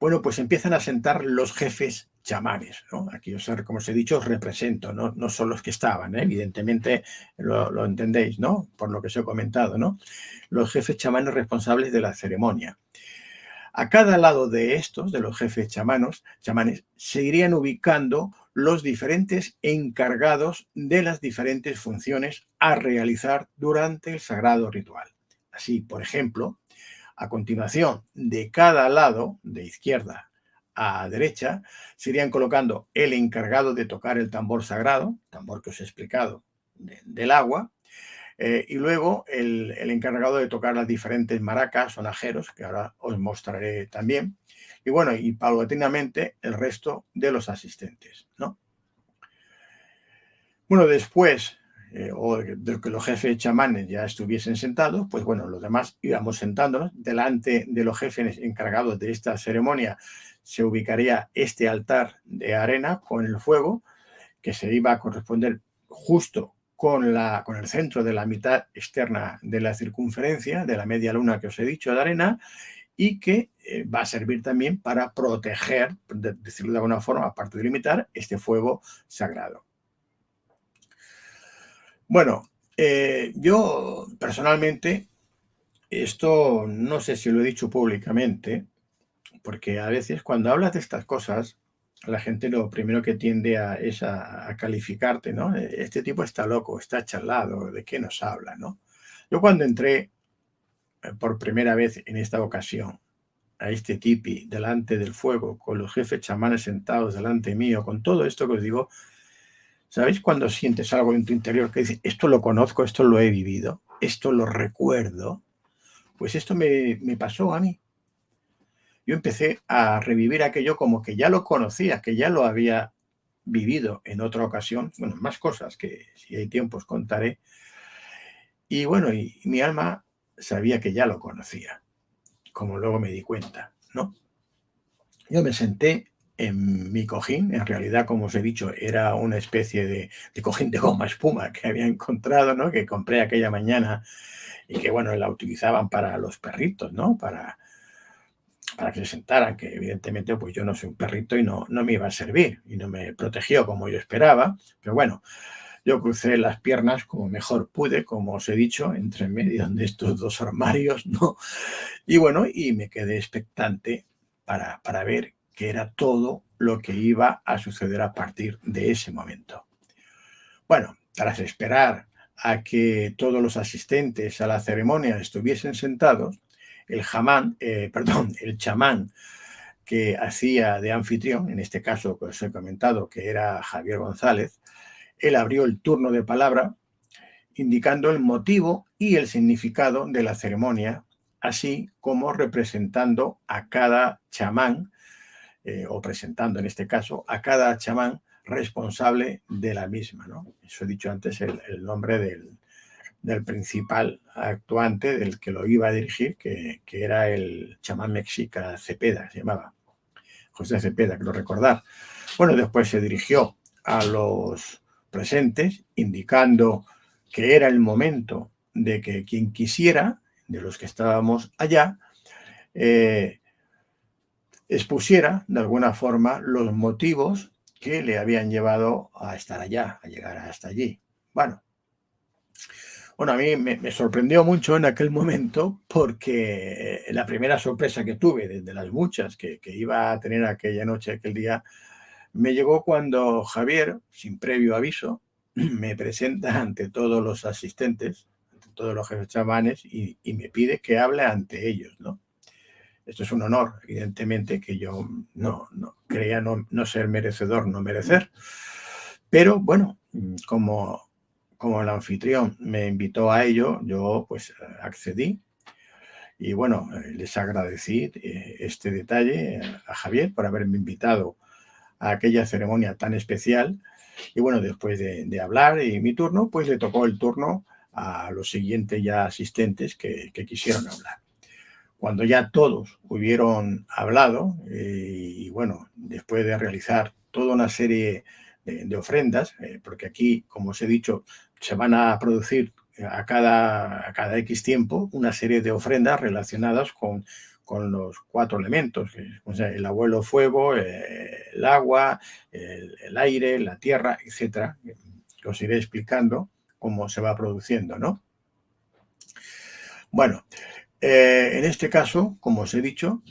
[SPEAKER 2] bueno, pues empiezan a sentar los jefes chamanes, ¿no? Aquí, como os he dicho, os represento, no son los que estaban, ¿eh? Evidentemente lo entendéis, ¿no? Por lo que os he comentado, ¿no? Los jefes chamanes responsables de la ceremonia. A cada lado de estos, de los jefes chamanes, se irían ubicando los diferentes encargados de las diferentes funciones a realizar durante el sagrado ritual. Así, por ejemplo, a continuación, de cada lado, de izquierda a derecha, se irían colocando el encargado de tocar el tambor sagrado, tambor que os he explicado, del agua, y luego el encargado de tocar las diferentes maracas, sonajeros, que ahora os mostraré también. Y bueno, y paulatinamente el resto de los asistentes, ¿no? Bueno, después, o de que los jefes chamanes ya estuviesen sentados, pues bueno, los demás íbamos sentándonos. Delante de los jefes encargados de esta ceremonia se ubicaría este altar de arena con el fuego, que se iba a corresponder justo con el centro de la mitad externa de la circunferencia, de la media luna que os he dicho de arena, y que va a servir también para proteger, decirlo de alguna forma, aparte de limitar, este fuego sagrado. Bueno, yo personalmente, esto no sé si lo he dicho públicamente, porque a veces cuando hablas de estas cosas, la gente lo primero que tiende es a calificarte, ¿no? Este tipo está loco, está charlado, ¿de qué nos habla, no? Yo cuando entré por primera vez en esta ocasión a este tipi delante del fuego, con los jefes chamanes sentados delante mío, con todo esto que os digo, ¿sabéis cuando sientes algo en tu interior que dices, esto lo conozco, esto lo he vivido, esto lo recuerdo? Pues esto me pasó a mí. Yo empecé a revivir aquello como que ya lo conocía, que ya lo había vivido en otra ocasión. Bueno, más cosas que si hay tiempo os contaré. Y bueno, y mi alma sabía que ya lo conocía, como luego me di cuenta, ¿no? Yo me senté en mi cojín, en realidad, como os he dicho, era una especie de cojín de goma espuma que había encontrado, ¿no? Que compré aquella mañana y que, bueno, la utilizaban para los perritos, ¿no? Para que se sentaran, que evidentemente pues yo no soy un perrito y no me iba a servir y no me protegió como yo esperaba, pero bueno, yo crucé las piernas como mejor pude, como os he dicho, entre medio de estos dos armarios, ¿no? Y bueno, y me quedé expectante para ver qué era todo lo que iba a suceder a partir de ese momento. Bueno, tras esperar a que todos los asistentes a la ceremonia estuviesen sentados, el chamán que hacía de anfitrión, en este caso que os he comentado que era Javier González, él abrió el turno de palabra indicando el motivo y el significado de la ceremonia, así como representando a cada chamán, o presentando en este caso a cada chamán responsable de la misma, ¿no? Eso he dicho antes, el nombre del principal actuante, del que lo iba a dirigir, que era el chamán mexica Cepeda, se llamaba José Cepeda, creo recordar. Bueno, después se dirigió a los presentes, indicando que era el momento de que quien quisiera, de los que estábamos allá, expusiera de alguna forma los motivos que le habían llevado a estar allá, a llegar hasta allí. Bueno, a mí me sorprendió mucho en aquel momento porque la primera sorpresa que tuve, desde las muchas que iba a tener aquella noche, aquel día, me llegó cuando Javier, sin previo aviso, me presenta ante todos los asistentes, ante todos los jefes chamanes, y me pide que hable ante ellos, ¿no? Esto es un honor, evidentemente, que yo no creía no ser merecedor, no merecer. Pero bueno, como el anfitrión me invitó a ello, yo pues accedí. Y bueno, les agradecí este detalle a Javier por haberme invitado a aquella ceremonia tan especial. Y bueno, después de hablar y mi turno, pues le tocó el turno a los siguientes ya asistentes que quisieron hablar. Cuando ya todos hubieron hablado y bueno, después de realizar toda una serie de ofrendas, porque aquí, como os he dicho, se van a producir a cada X tiempo una serie de ofrendas relacionadas con los 4 elementos, o sea, el abuelo fuego, el agua, el aire, la tierra, etcétera, que os iré explicando cómo se va produciendo, ¿no? Bueno, en este caso, como os he dicho,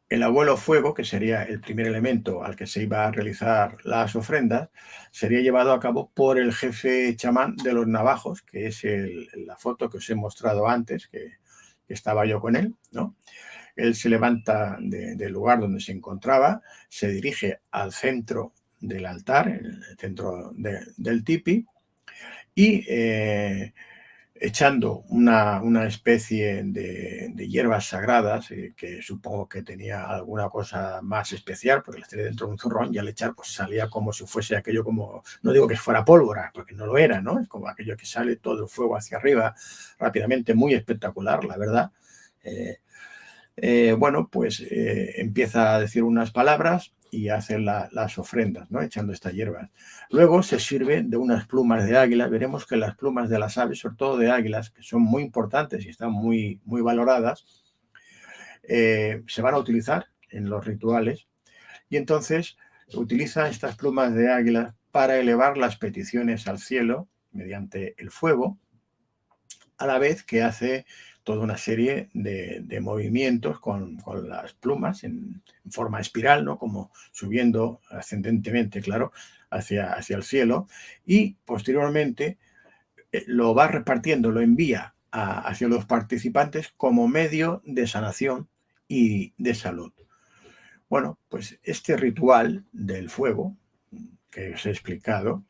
[SPEAKER 2] el abuelo fuego, que sería el primer elemento al que se iba a realizar las ofrendas, sería llevado a cabo por el jefe chamán de los navajos, que es la foto que os he mostrado antes, que estaba yo con él, ¿no? Él se levanta del lugar donde se encontraba, se dirige al centro del altar, el centro del tipi, y echando una especie de hierbas sagradas, que supongo que tenía alguna cosa más especial, porque las tenía dentro de un zurrón, y al echar pues salía como si fuese aquello, como, no digo que fuera pólvora, porque no lo era, ¿no? Es como aquello que sale todo el fuego hacia arriba rápidamente, muy espectacular, la verdad. Bueno, pues empieza a decir unas palabras y hace las ofrendas, ¿no? Echando estas hierbas. Luego se sirve de unas plumas de águila. Veremos que las plumas de las aves, sobre todo de águilas, que son muy importantes y están muy, muy valoradas, se van a utilizar en los rituales. Y entonces utiliza estas plumas de águila para elevar las peticiones al cielo mediante el fuego, a la vez que hace toda una serie de movimientos con las plumas en forma espiral, ¿no? Como subiendo ascendentemente, claro, hacia el cielo, y posteriormente lo va repartiendo, lo envía hacia los participantes como medio de sanación y de salud. Bueno, pues este ritual del fuego que os he explicado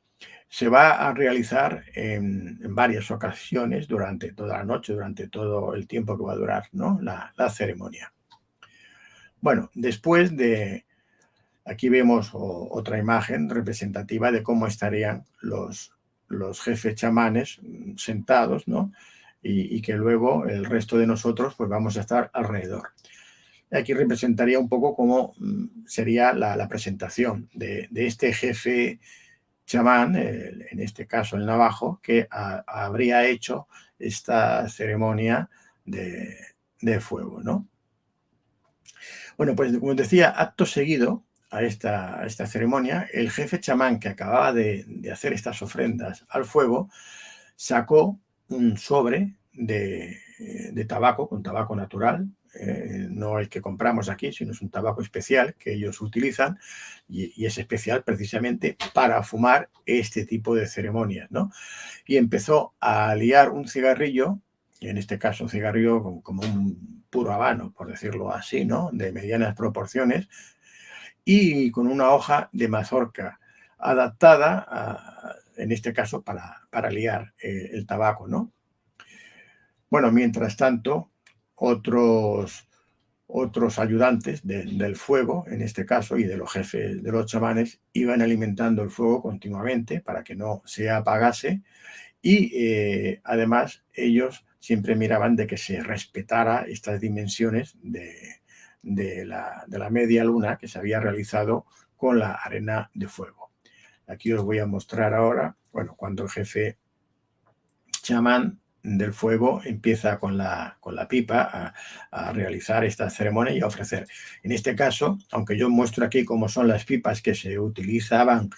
[SPEAKER 2] se va a realizar en varias ocasiones durante toda la noche, durante todo el tiempo que va a durar, ¿no? la ceremonia. Bueno, después de... Aquí vemos otra imagen representativa de cómo estarían los jefes chamanes sentados, ¿no? Y que luego el resto de nosotros pues vamos a estar alrededor. Aquí representaría un poco cómo sería la presentación de este jefe chamán, en este caso el navajo, que habría hecho esta ceremonia de fuego, ¿no? Bueno, pues como decía, acto seguido a esta ceremonia, el jefe chamán que acababa de hacer estas ofrendas al fuego sacó un sobre de tabaco, con tabaco natural, no el que compramos aquí, sino es un tabaco especial que ellos utilizan, y es especial precisamente para fumar este tipo de ceremonias, ¿no? Y empezó a liar un cigarrillo, y en este caso un cigarrillo como un puro habano, por decirlo así, ¿no? De medianas proporciones, y con una hoja de mazorca adaptada, en este caso, para liar el tabaco, ¿no? Bueno, mientras tanto, otros ayudantes del fuego, en este caso, y de los jefes de los chamanes, iban alimentando el fuego continuamente para que no se apagase, y además ellos siempre miraban de que se respetara estas dimensiones de la media luna que se había realizado con la arena de fuego. Aquí os voy a mostrar ahora, bueno, cuando el jefe chamán del fuego empieza con la pipa a realizar esta ceremonia y a ofrecer. En este caso, aunque yo muestro aquí cómo son las pipas que se utilizaban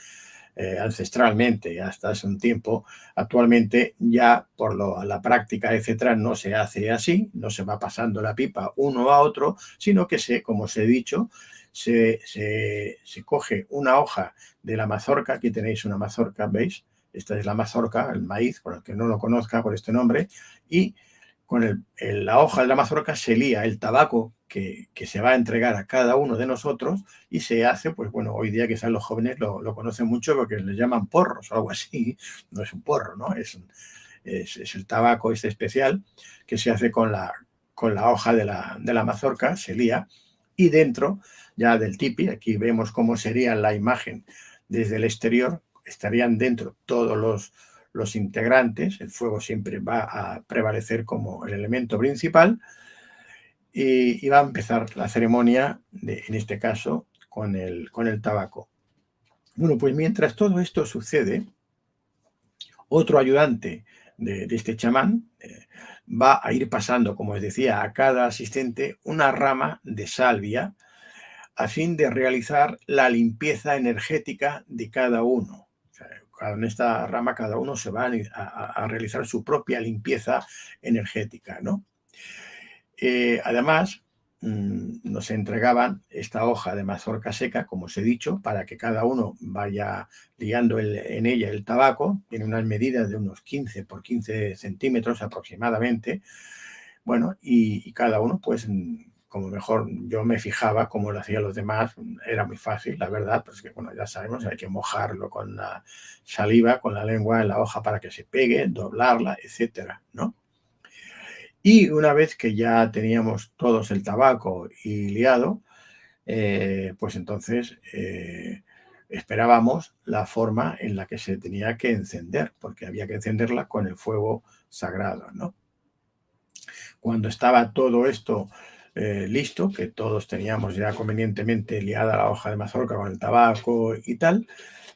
[SPEAKER 2] ancestralmente hasta hace un tiempo, actualmente ya por la práctica, etcétera, no se hace así, no se va pasando la pipa uno a otro, sino que como os he dicho, se coge una hoja de la mazorca. Aquí tenéis una mazorca, ¿veis? Esta es la mazorca, el maíz, por el que no lo conozca por este nombre, y con la hoja de la mazorca se lía el tabaco que se va a entregar a cada uno de nosotros, y se hace, pues bueno, hoy día quizás los jóvenes lo conocen mucho porque les llaman porros o algo así. No es un porro, ¿no? Es el tabaco este especial que se hace con la hoja de la mazorca, se lía, y dentro ya del tipi, aquí vemos cómo sería la imagen desde el exterior, estarían dentro todos los integrantes. El fuego siempre va a prevalecer como el elemento principal, y va a empezar la ceremonia, en este caso, con el tabaco. Bueno, pues mientras todo esto sucede, otro ayudante de este chamán va a ir pasando, como os decía, a cada asistente una rama de salvia a fin de realizar la limpieza energética de cada uno. O sea, en esta rama cada uno se va a realizar su propia limpieza energética, ¿no? Además, nos entregaban esta hoja de mazorca seca, como os he dicho, para que cada uno vaya liando en ella el tabaco. Tiene unas medidas de unos 15 por 15 centímetros aproximadamente. Bueno, y cada uno, pues, como mejor yo me fijaba cómo lo hacían los demás, era muy fácil, la verdad, pues que, bueno, ya sabemos, hay que mojarlo con la saliva, con la lengua en la hoja para que se pegue, doblarla, etcétera, ¿no? Y una vez que ya teníamos todos el tabaco y liado, pues entonces esperábamos la forma en la que se tenía que encender, porque había que encenderla con el fuego sagrado, ¿no? Cuando estaba todo esto listo, que todos teníamos ya convenientemente liada la hoja de mazorca con el tabaco y tal,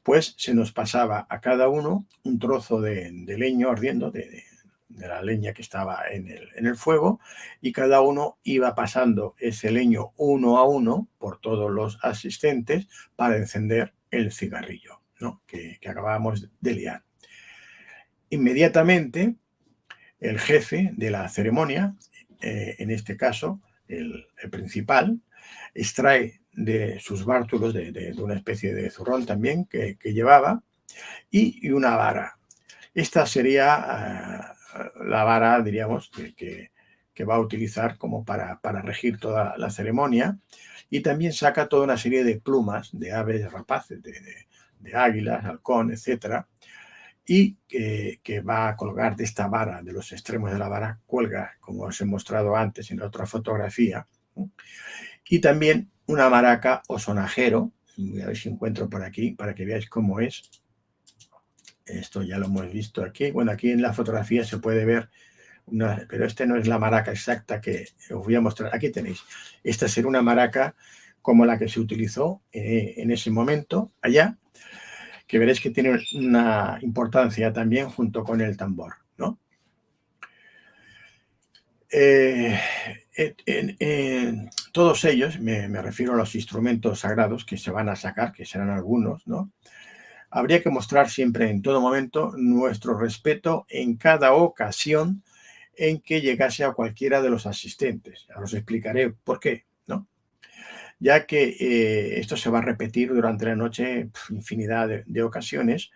[SPEAKER 2] pues se nos pasaba a cada uno un trozo de leño ardiendo, de la leña que estaba en el fuego, y cada uno iba pasando ese leño uno a uno por todos los asistentes para encender el cigarrillo, ¿no? que acabábamos de liar. Inmediatamente, el jefe de la ceremonia, en este caso el principal, extrae de sus bártulos, de una especie de zurrón también que llevaba, y una vara. Esta sería la vara, diríamos, que va a utilizar como para regir toda la ceremonia, y también saca toda una serie de plumas de aves rapaces, de águilas, halcón, etcétera, y que va a colgar de esta vara, de los extremos de la vara, cuelga, como os he mostrado antes en otra fotografía, ¿no? Y también una maraca o sonajero, voy a ver si encuentro por aquí para que veáis cómo es. Esto ya lo hemos visto aquí. Bueno, aquí en la fotografía se puede ver, pero esta no es la maraca exacta que os voy a mostrar. Aquí tenéis. Esta será una maraca como la que se utilizó en ese momento allá, que veréis que tiene una importancia también junto con el tambor, ¿no? Todos ellos, me refiero a los instrumentos sagrados que se van a sacar, que serán algunos, ¿no? Habría que mostrar siempre, en todo momento, nuestro respeto en cada ocasión en que llegase a cualquiera de los asistentes. Ahora os explicaré por qué, ¿no? Ya que esto se va a repetir durante la noche infinidad de ocasiones,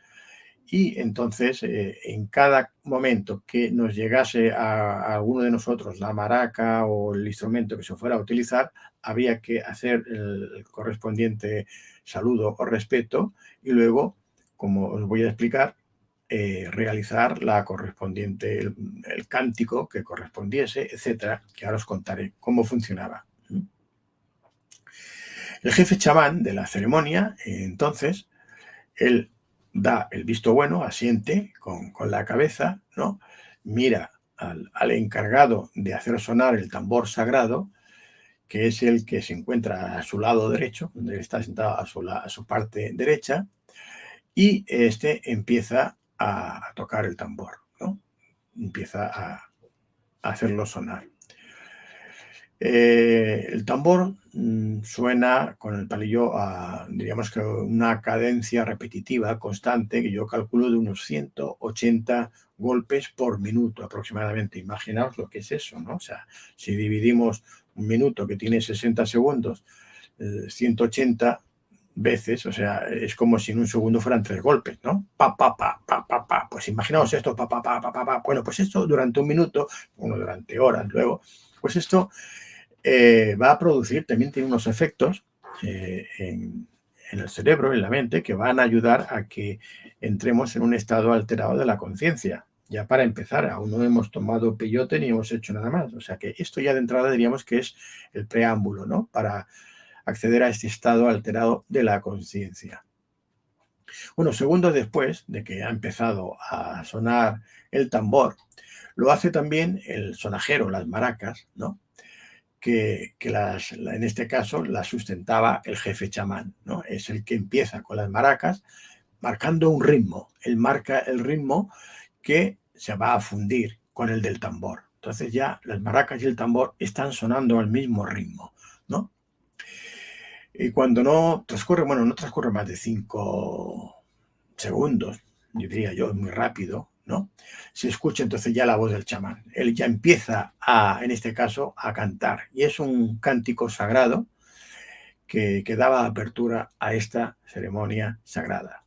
[SPEAKER 2] y entonces en cada momento que nos llegase a alguno de nosotros la maraca o el instrumento que se fuera a utilizar, había que hacer el correspondiente saludo o respeto, y luego, como os voy a explicar, realizar la correspondiente, el cántico que correspondiese, etcétera, que ahora os contaré cómo funcionaba. El jefe chamán de la ceremonia, entonces, él da el visto bueno, asiente con la cabeza, ¿no? Mira al encargado de hacer sonar el tambor sagrado, que es el que se encuentra a su lado derecho, donde está sentado a su parte derecha, y este empieza a tocar el tambor, ¿no? Empieza a hacerlo sonar. El tambor suena con el palillo a, diríamos que una cadencia repetitiva constante, que yo calculo de unos 180 golpes por minuto aproximadamente. Imaginaos lo que es eso, ¿no? O sea, si dividimos un minuto que tiene 60 segundos, 180 veces, o sea, es como si en un segundo fueran 3 golpes, ¿no? Pa, pa, pa, pa, pa, pa. Pues imaginaos esto, pa, pa, pa, pa, pa, pa. Bueno, pues esto durante un minuto, uno durante horas luego, pues esto va a producir, también tiene unos efectos en el cerebro, en la mente, que van a ayudar a que entremos en un estado alterado de la conciencia. Ya para empezar, aún no hemos tomado peyote ni hemos hecho nada más. O sea que esto ya de entrada diríamos que es el preámbulo, ¿no? Para acceder a este estado alterado de la conciencia. Unos segundos después de que ha empezado a sonar el tambor, lo hace también el sonajero, las maracas, ¿no? Que en este caso las sustentaba el jefe chamán, ¿no? Es el que empieza con las maracas marcando un ritmo. Él marca el ritmo que se va a fundir con el del tambor. Entonces ya las maracas y el tambor están sonando al mismo ritmo, ¿no? Y cuando no transcurre, bueno, no transcurre más de 5 segundos, diría yo, muy rápido, ¿no? Se escucha entonces ya la voz del chamán. Él ya empieza en este caso, a cantar. Y es un cántico sagrado que daba apertura a esta ceremonia sagrada.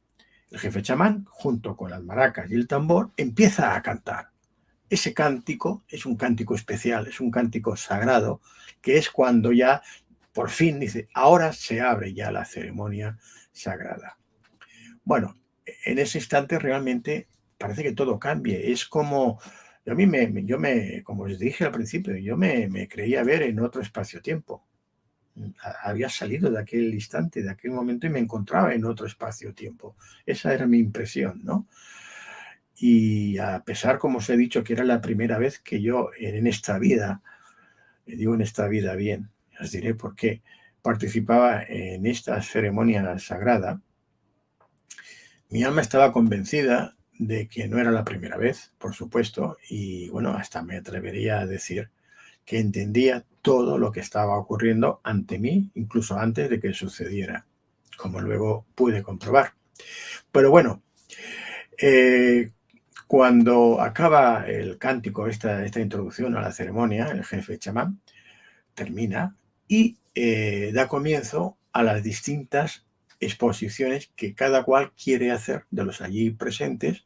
[SPEAKER 2] El jefe chamán, junto con las maracas y el tambor, empieza a cantar. Ese cántico es un cántico especial, es un cántico sagrado, que es cuando ya por fin dice, ahora se abre ya la ceremonia sagrada. Bueno, en ese instante realmente parece que todo cambie. Es como, como os dije al principio, yo me creía ver en otro espacio-tiempo. Había salido de aquel instante, de aquel momento y me encontraba en otro espacio-tiempo. Esa era mi impresión, ¿no? Y a pesar, como os he dicho, que era la primera vez que yo en esta vida, digo en esta vida bien, os diré por qué, participaba en esta ceremonia sagrada, mi alma estaba convencida de que no era la primera vez, por supuesto, y bueno, hasta me atrevería a decir que entendía todo lo que estaba ocurriendo ante mí, incluso antes de que sucediera, como luego pude comprobar. Pero bueno, cuando acaba el cántico, esta introducción a la ceremonia, el jefe chamán termina y da comienzo a las distintas exposiciones que cada cual quiere hacer de los allí presentes.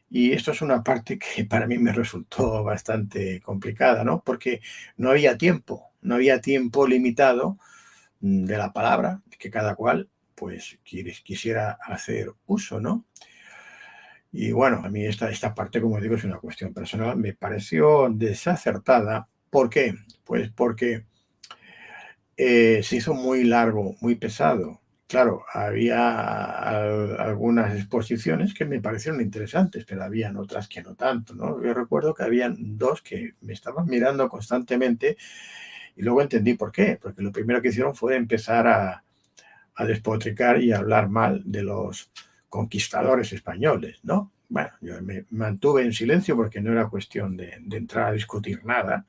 [SPEAKER 2] Y esto es una parte que para mí me resultó bastante complicada, ¿no? Porque no había tiempo limitado de la palabra que cada cual pues quisiera hacer uso, ¿no? Y bueno, a mí esta parte, como digo, es una cuestión personal, me pareció desacertada. ¿Por qué? Pues porque se hizo muy largo, muy pesado. Claro, había algunas exposiciones que me parecieron interesantes, pero habían otras que no tanto, ¿no? Yo recuerdo que habían dos que me estaban mirando constantemente y luego entendí por qué, porque lo primero que hicieron fue empezar a despotricar y a hablar mal de los conquistadores españoles, ¿no? Bueno, yo me mantuve en silencio porque no era cuestión de entrar a discutir nada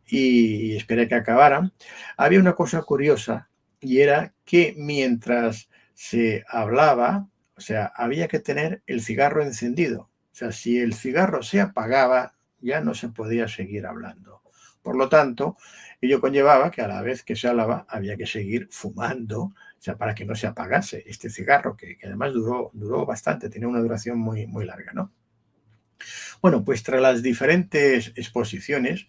[SPEAKER 2] y esperé que acabaran. Había una cosa curiosa y era que mientras se hablaba, o sea, había que tener el cigarro encendido. O sea, si el cigarro se apagaba, ya no se podía seguir hablando. Por lo tanto, ello conllevaba que a la vez que se hablaba había que seguir fumando, o sea, para que no se apagase este cigarro, que además duró bastante, tenía una duración muy, muy larga, ¿no? Bueno, pues tras las diferentes exposiciones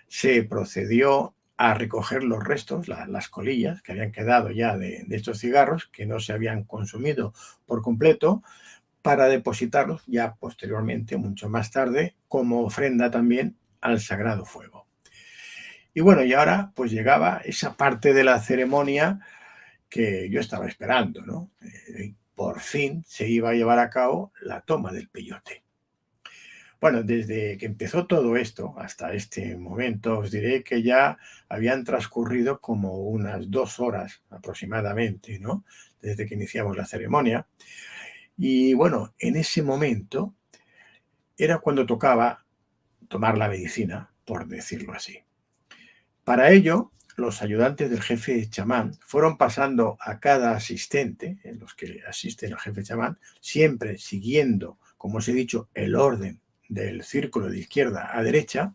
[SPEAKER 2] se procedió a recoger los restos, las colillas que habían quedado ya de estos cigarros, que no se habían consumido por completo, para depositarlos ya posteriormente, mucho más tarde, como ofrenda también al Sagrado Fuego. Y bueno, y ahora pues llegaba esa parte de la ceremonia que yo estaba esperando, ¿no? Por fin se iba a llevar a cabo la toma del peyote. Bueno, desde que empezó todo esto hasta este momento, os diré que ya habían transcurrido como unas 2 horas aproximadamente, ¿no? Desde que iniciamos la ceremonia. Y bueno, en ese momento era cuando tocaba tomar la medicina, por decirlo así. Para ello, los ayudantes del jefe chamán fueron pasando a cada asistente, en los que asiste el jefe chamán, siempre siguiendo, como os he dicho, el orden del círculo de izquierda a derecha,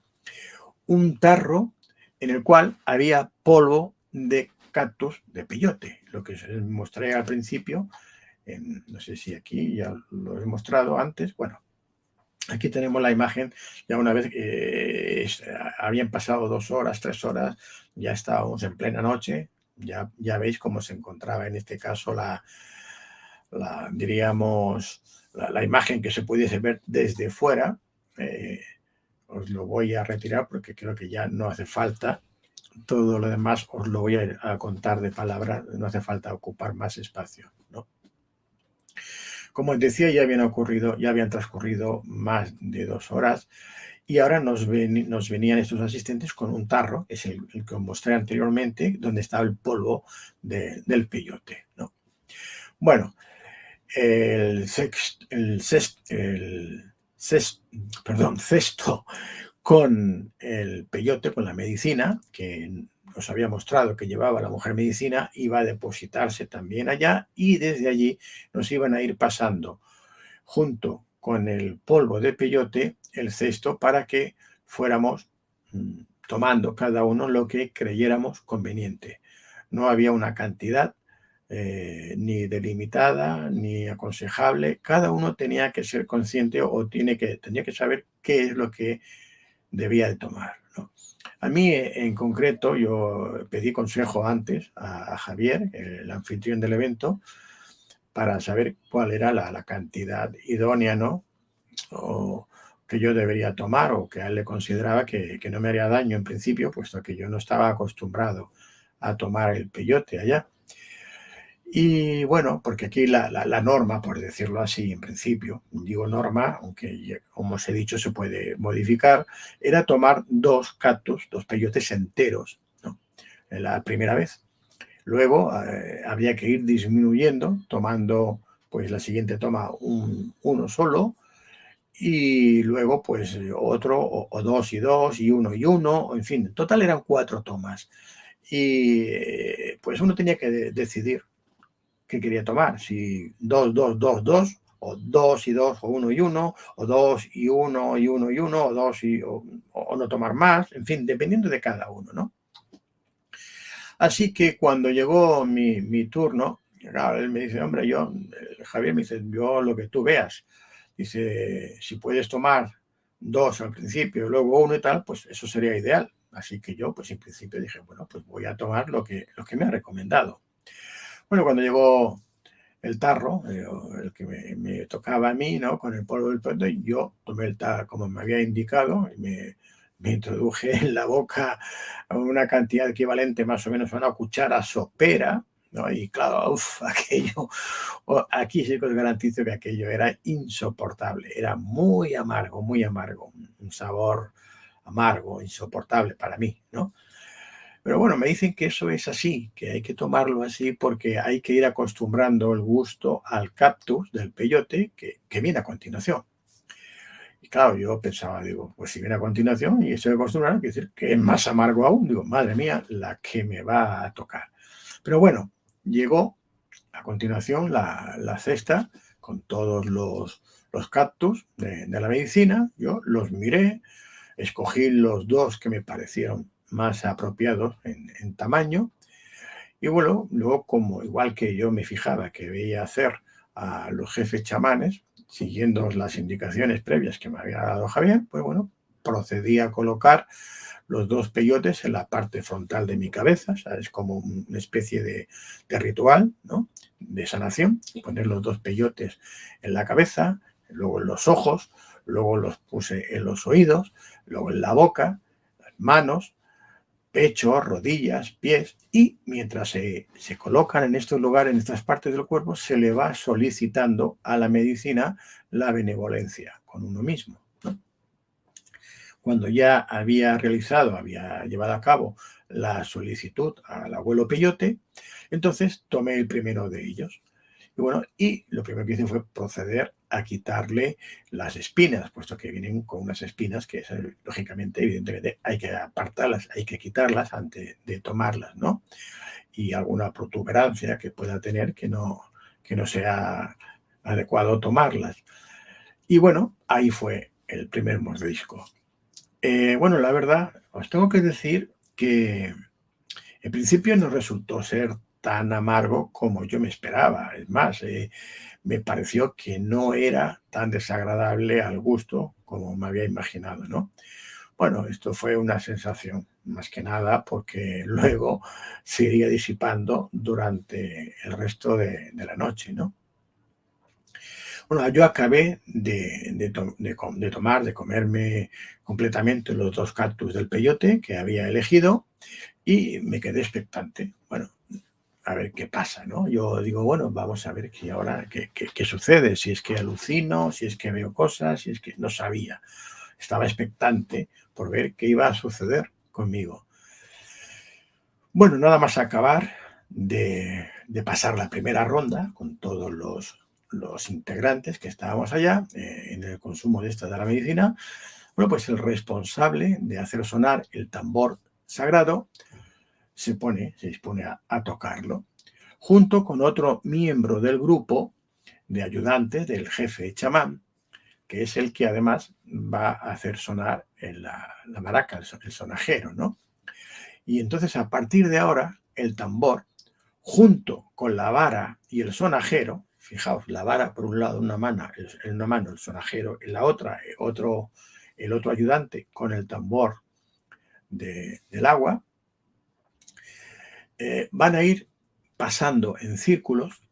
[SPEAKER 2] un tarro en el cual había polvo de cactus de peyote, lo que os mostré al principio, no sé si aquí ya lo he mostrado antes, bueno, aquí tenemos la imagen, ya una vez que habían pasado 2 horas, 3 horas, ya estábamos en plena noche, ya veis cómo se encontraba en este caso diríamos, la imagen que se pudiese ver desde fuera. Os lo voy a retirar porque creo que ya no hace falta. Todo lo demás os lo voy a contar de palabra, no hace falta ocupar más espacio, ¿no? Como os decía, ya habían transcurrido más de 2 horas y ahora nos venían estos asistentes con un tarro, que es el que os mostré anteriormente, donde estaba el polvo del peyote, ¿no? Bueno, el cesto con el peyote, con la medicina, que os había mostrado que llevaba la mujer medicina, iba a depositarse también allá y desde allí nos iban a ir pasando junto con el polvo de peyote el cesto para que fuéramos tomando cada uno lo que creyéramos conveniente. No había una cantidad ni delimitada ni aconsejable. Cada uno tenía que ser consciente o tenía que saber qué es lo que debía de tomar, ¿no? A mí, en concreto, yo pedí consejo antes a Javier, el anfitrión del evento, para saber cuál era la cantidad idónea, ¿no? O que yo debería tomar o que a él le consideraba que no me haría daño en principio, puesto que yo no estaba acostumbrado a tomar el peyote allá. Y bueno, porque aquí la norma, por decirlo así, en principio, digo norma, aunque como os he dicho se puede modificar, era tomar 2 cactus, 2 peyotes enteros, ¿no? La primera vez. Luego había que ir disminuyendo, tomando pues la siguiente toma uno solo, y luego pues otro, o 2 y 2, y 1 y 1, en fin, en total eran 4 tomas. Y pues uno tenía que decidir qué quería tomar, si 2, 2, 2, 2, o 2 y 2, o 1 y 1, o 2 y 1 y 1 y 1, o 2 y, o no tomar más, en fin, dependiendo de cada uno, ¿no? Así que cuando llegó mi turno, claro, él me dice, hombre, Javier me dice, yo lo que tú veas, dice, si puedes tomar 2 al principio y luego 1 y tal, pues eso sería ideal. Así que yo, pues en principio dije, bueno, pues voy a tomar lo que me ha recomendado. Bueno, cuando llegó el tarro, el que me tocaba a mí, ¿no? Con el polvo del peyote, yo tomé el tarro como me había indicado y me introduje en la boca una cantidad equivalente más o menos a una cuchara sopera, ¿no? Y claro, aquello, aquí sí que os garantizo que aquello era insoportable, era muy amargo, un sabor amargo, insoportable para mí, ¿no? Pero bueno, me dicen que eso es así, que hay que tomarlo así porque hay que ir acostumbrando el gusto al cactus del peyote que viene a continuación. Y claro, yo pensaba, digo, pues si viene a continuación y estoy acostumbrado, quiere decir que es más amargo aún. Digo, madre mía, la que me va a tocar. Pero bueno, llegó a continuación la cesta con todos los cactus de la medicina. Yo los miré, escogí los 2 que me parecieron más apropiados en tamaño. Y bueno, luego, como igual que yo me fijaba que veía hacer a los jefes chamanes, siguiendo las indicaciones previas que me había dado Javier, pues bueno, procedí a colocar los 2 peyotes en la parte frontal de mi cabeza, ¿sabes? Como una especie de ritual, ¿no? De sanación, poner los 2 peyotes en la cabeza, luego en los ojos, luego los puse en los oídos, luego en la boca, las manos, pecho, rodillas, pies, y mientras se colocan en estos lugares, en estas partes del cuerpo, se le va solicitando a la medicina la benevolencia con uno mismo, ¿no? Cuando ya había llevado a cabo la solicitud al abuelo Peyote, entonces tomé el primero de ellos. Y bueno, y lo primero que hice fue proceder a quitarle las espinas, puesto que vienen con unas espinas que, lógicamente, evidentemente, hay que apartarlas, hay que quitarlas antes de tomarlas, ¿no? Y alguna protuberancia que pueda tener que no sea adecuado tomarlas. Y bueno, ahí fue el primer mordisco. Bueno, la verdad, os tengo que decir que en principio no resultó ser tan amargo como yo me esperaba. Es más, me pareció que no era tan desagradable al gusto como me había imaginado, ¿no? Bueno, esto fue una sensación, más que nada, porque luego se iría disipando durante el resto de la noche, ¿no? Bueno, yo acabé de comerme completamente los 2 cactus del peyote que había elegido y me quedé expectante. Bueno, a ver qué pasa, ¿no? Yo digo, bueno, vamos a ver qué sucede, si es que alucino, si es que veo cosas, si es que no sabía. Estaba expectante por ver qué iba a suceder conmigo. Bueno, nada más acabar de pasar la primera ronda con todos los integrantes que estábamos allá en el consumo de la medicina, bueno, pues el responsable de hacer sonar el tambor sagrado se dispone a tocarlo, junto con otro miembro del grupo de ayudantes del jefe chamán, que es el que además va a hacer sonar la maraca, el sonajero, ¿no? Y entonces a partir de ahora el tambor, junto con la vara y el sonajero, fijaos, la vara por un lado, en una mano el sonajero, en la otra el otro ayudante con el tambor del agua, van a ir pasando en círculos,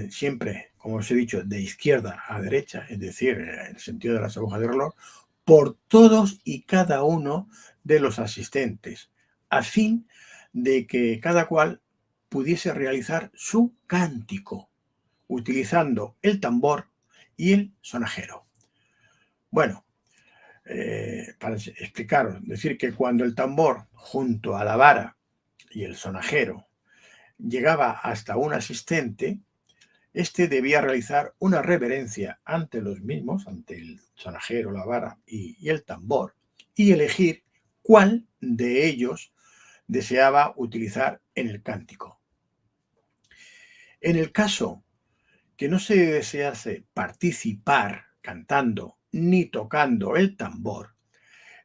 [SPEAKER 2] siempre, como os he dicho, de izquierda a derecha, es decir, en el sentido de las agujas del reloj, por todos y cada uno de los asistentes, a fin de que cada cual pudiese realizar su cántico, utilizando el tambor y el sonajero. Bueno, para explicaros, decir que cuando el tambor junto a la vara y el sonajero llegaba hasta un asistente, este debía realizar una reverencia ante los mismos, ante el sonajero, la vara y el tambor, y elegir cuál de ellos deseaba utilizar en el cántico. En el caso que no se desease participar cantando ni tocando el tambor,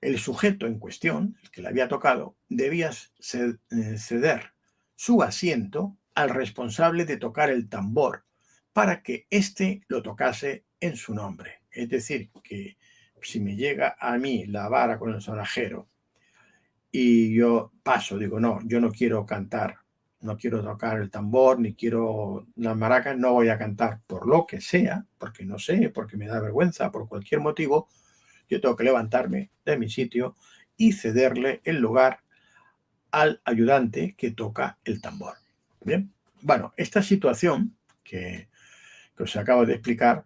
[SPEAKER 2] el sujeto en cuestión, el que le había tocado, debía ceder su asiento al responsable de tocar el tambor para que éste lo tocase en su nombre. Es decir, que si me llega a mí la vara con el sonajero y yo paso, digo, no, yo no quiero cantar, no quiero tocar el tambor, ni quiero las maracas, no voy a cantar por lo que sea, porque no sé, porque me da vergüenza, por cualquier motivo, yo tengo que levantarme de mi sitio y cederle el lugar al ayudante que toca el tambor. Bien, bueno, esta situación que os acabo de explicar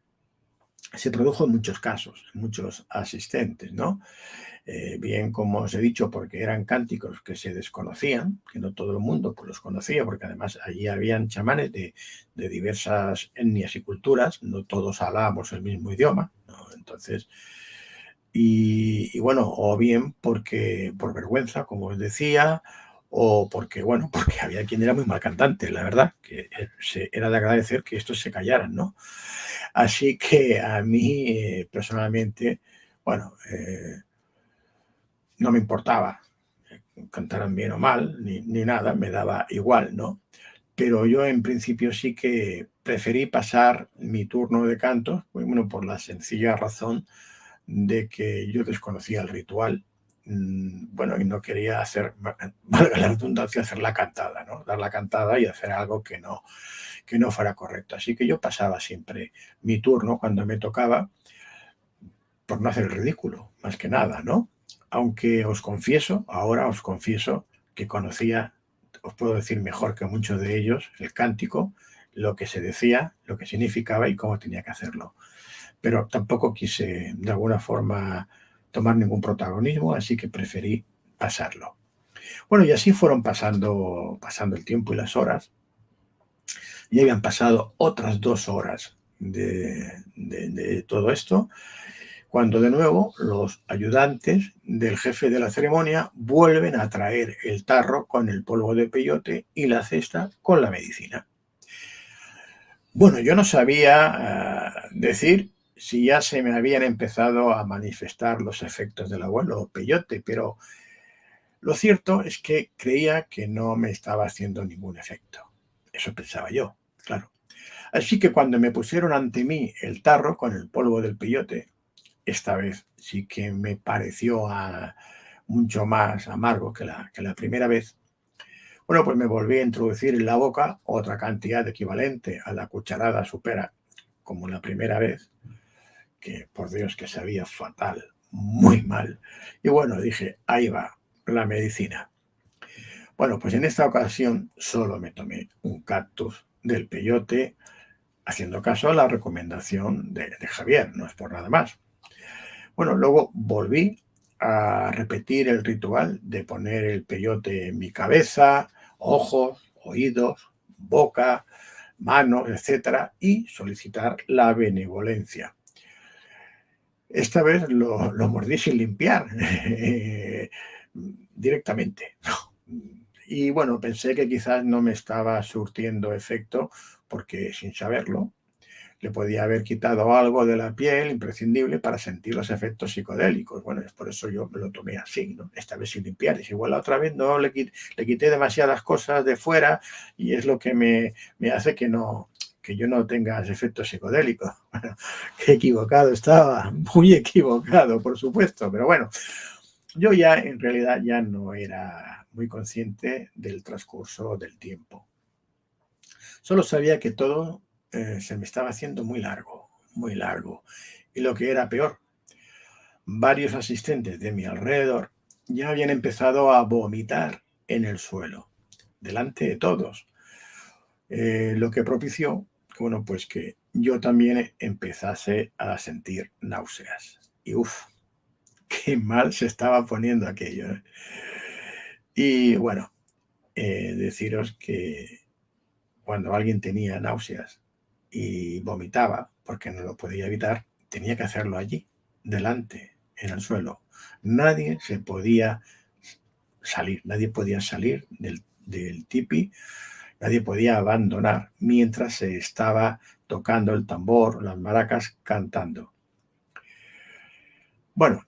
[SPEAKER 2] se produjo en muchos casos, en muchos asistentes, ¿no? Bien, como os he dicho, porque eran cánticos que se desconocían, que no todo el mundo pues, los conocía, porque además allí habían chamanes de diversas etnias y culturas, no todos hablábamos el mismo idioma, ¿no? Entonces, y bueno, o bien porque por vergüenza, como os decía, o porque, bueno, porque había quien era muy mal cantante, la verdad, que era de agradecer que estos se callaran, ¿no? Así que a mí, personalmente, bueno, no me importaba cantaran bien o mal, ni nada, me daba igual, ¿no? Pero yo en principio sí que preferí pasar mi turno de canto, bueno, por la sencilla razón de que yo desconocía el ritual, bueno, y no quería hacer, valga la redundancia, hacer la cantada, ¿no? Dar la cantada y hacer algo que no fuera correcto. Así que yo pasaba siempre mi turno cuando me tocaba, por no hacer el ridículo, más que nada, ¿no? Aunque ahora os confieso que conocía, os puedo decir mejor que muchos de ellos, el cántico, lo que se decía, lo que significaba y cómo tenía que hacerlo. Pero tampoco quise, de alguna forma, tomar ningún protagonismo, así que preferí pasarlo. Bueno, y así fueron pasando el tiempo y las horas, y habían pasado otras 2 horas de todo esto, cuando de nuevo los ayudantes del jefe de la ceremonia vuelven a traer el tarro con el polvo de peyote y la cesta con la medicina. Bueno, yo no sabía decir si ya se me habían empezado a manifestar los efectos del abuelo peyote, pero lo cierto es que creía que no me estaba haciendo ningún efecto. Eso pensaba yo, claro. Así que cuando me pusieron ante mí el tarro con el polvo del peyote, esta vez sí que me pareció mucho más amargo que la primera vez. Bueno, pues me volví a introducir en la boca otra cantidad equivalente a la cucharada supera, como la primera vez, que por Dios que sabía fatal, muy mal. Y bueno, dije, ahí va, la medicina. Bueno, pues en esta ocasión solo me tomé un cactus del peyote, haciendo caso a la recomendación de Javier, no es por nada más. Bueno, luego volví a repetir el ritual de poner el peyote en mi cabeza, ojos, oídos, boca, manos, etcétera, y solicitar la benevolencia. Esta vez lo mordí sin limpiar, directamente. Y bueno, pensé que quizás no me estaba surtiendo efecto porque sin saberlo le podía haber quitado algo de la piel imprescindible para sentir los efectos psicodélicos. Bueno, es por eso yo me lo tomé así, ¿no? Esta vez sin limpiar. Y igual la otra vez no le quité demasiadas cosas de fuera y es lo que me hace que yo no tenga efectos psicodélicos. Bueno, qué equivocado estaba, muy equivocado, por supuesto, pero bueno, yo ya en realidad ya no era muy consciente del transcurso del tiempo. Solo sabía que todo se me estaba haciendo muy largo, muy largo. Y lo que era peor, varios asistentes de mi alrededor ya habían empezado a vomitar en el suelo, delante de todos. Lo que propició, bueno, pues que yo también empezase a sentir náuseas. Y uff, qué mal se estaba poniendo aquello, ¿eh? Y bueno, deciros que cuando alguien tenía náuseas y vomitaba, porque no lo podía evitar, tenía que hacerlo allí, delante, en el suelo. Nadie podía salir del tipi, nadie podía abandonar mientras se estaba tocando el tambor, las maracas, cantando. Bueno,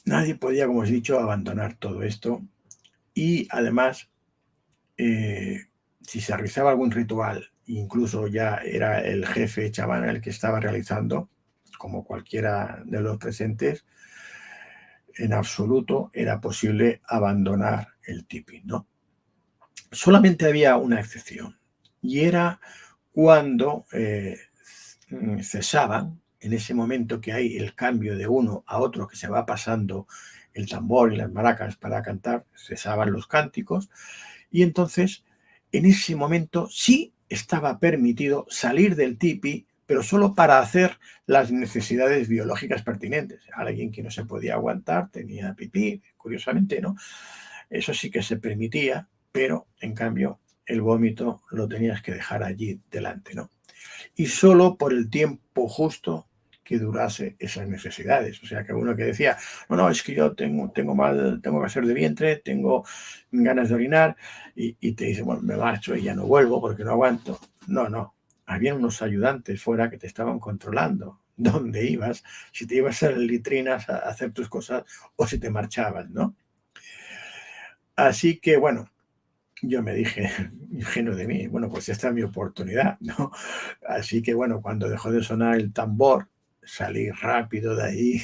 [SPEAKER 2] nadie podía, como os he dicho, abandonar todo esto y además, si se realizaba algún ritual, incluso ya era el jefe chamán el que estaba realizando, como cualquiera de los presentes, en absoluto era posible abandonar el tipi, ¿no? Solamente había una excepción y era cuando cesaban, en ese momento que hay el cambio de uno a otro, que se va pasando el tambor y las maracas para cantar, cesaban los cánticos y entonces en ese momento sí estaba permitido salir del tipi, pero solo para hacer las necesidades biológicas pertinentes. Alguien que no se podía aguantar tenía pipí, curiosamente, ¿no? Eso sí que se permitía, pero en cambio el vómito lo tenías que dejar allí delante, ¿no? Y solo por el tiempo justo que durase esas necesidades. O sea, que uno que decía, no, es que yo tengo cáncer de vientre, tengo ganas de orinar, y te dice, bueno, me marcho y ya no vuelvo porque no aguanto. No. Había unos ayudantes fuera que te estaban controlando dónde ibas, si te ibas a las litrinas a hacer tus cosas o si te marchabas, ¿no? Así que, bueno, yo me dije, ingenuo de mí, bueno, pues esta es mi oportunidad, ¿no? Así que, bueno, cuando dejó de sonar el tambor, salí rápido de ahí,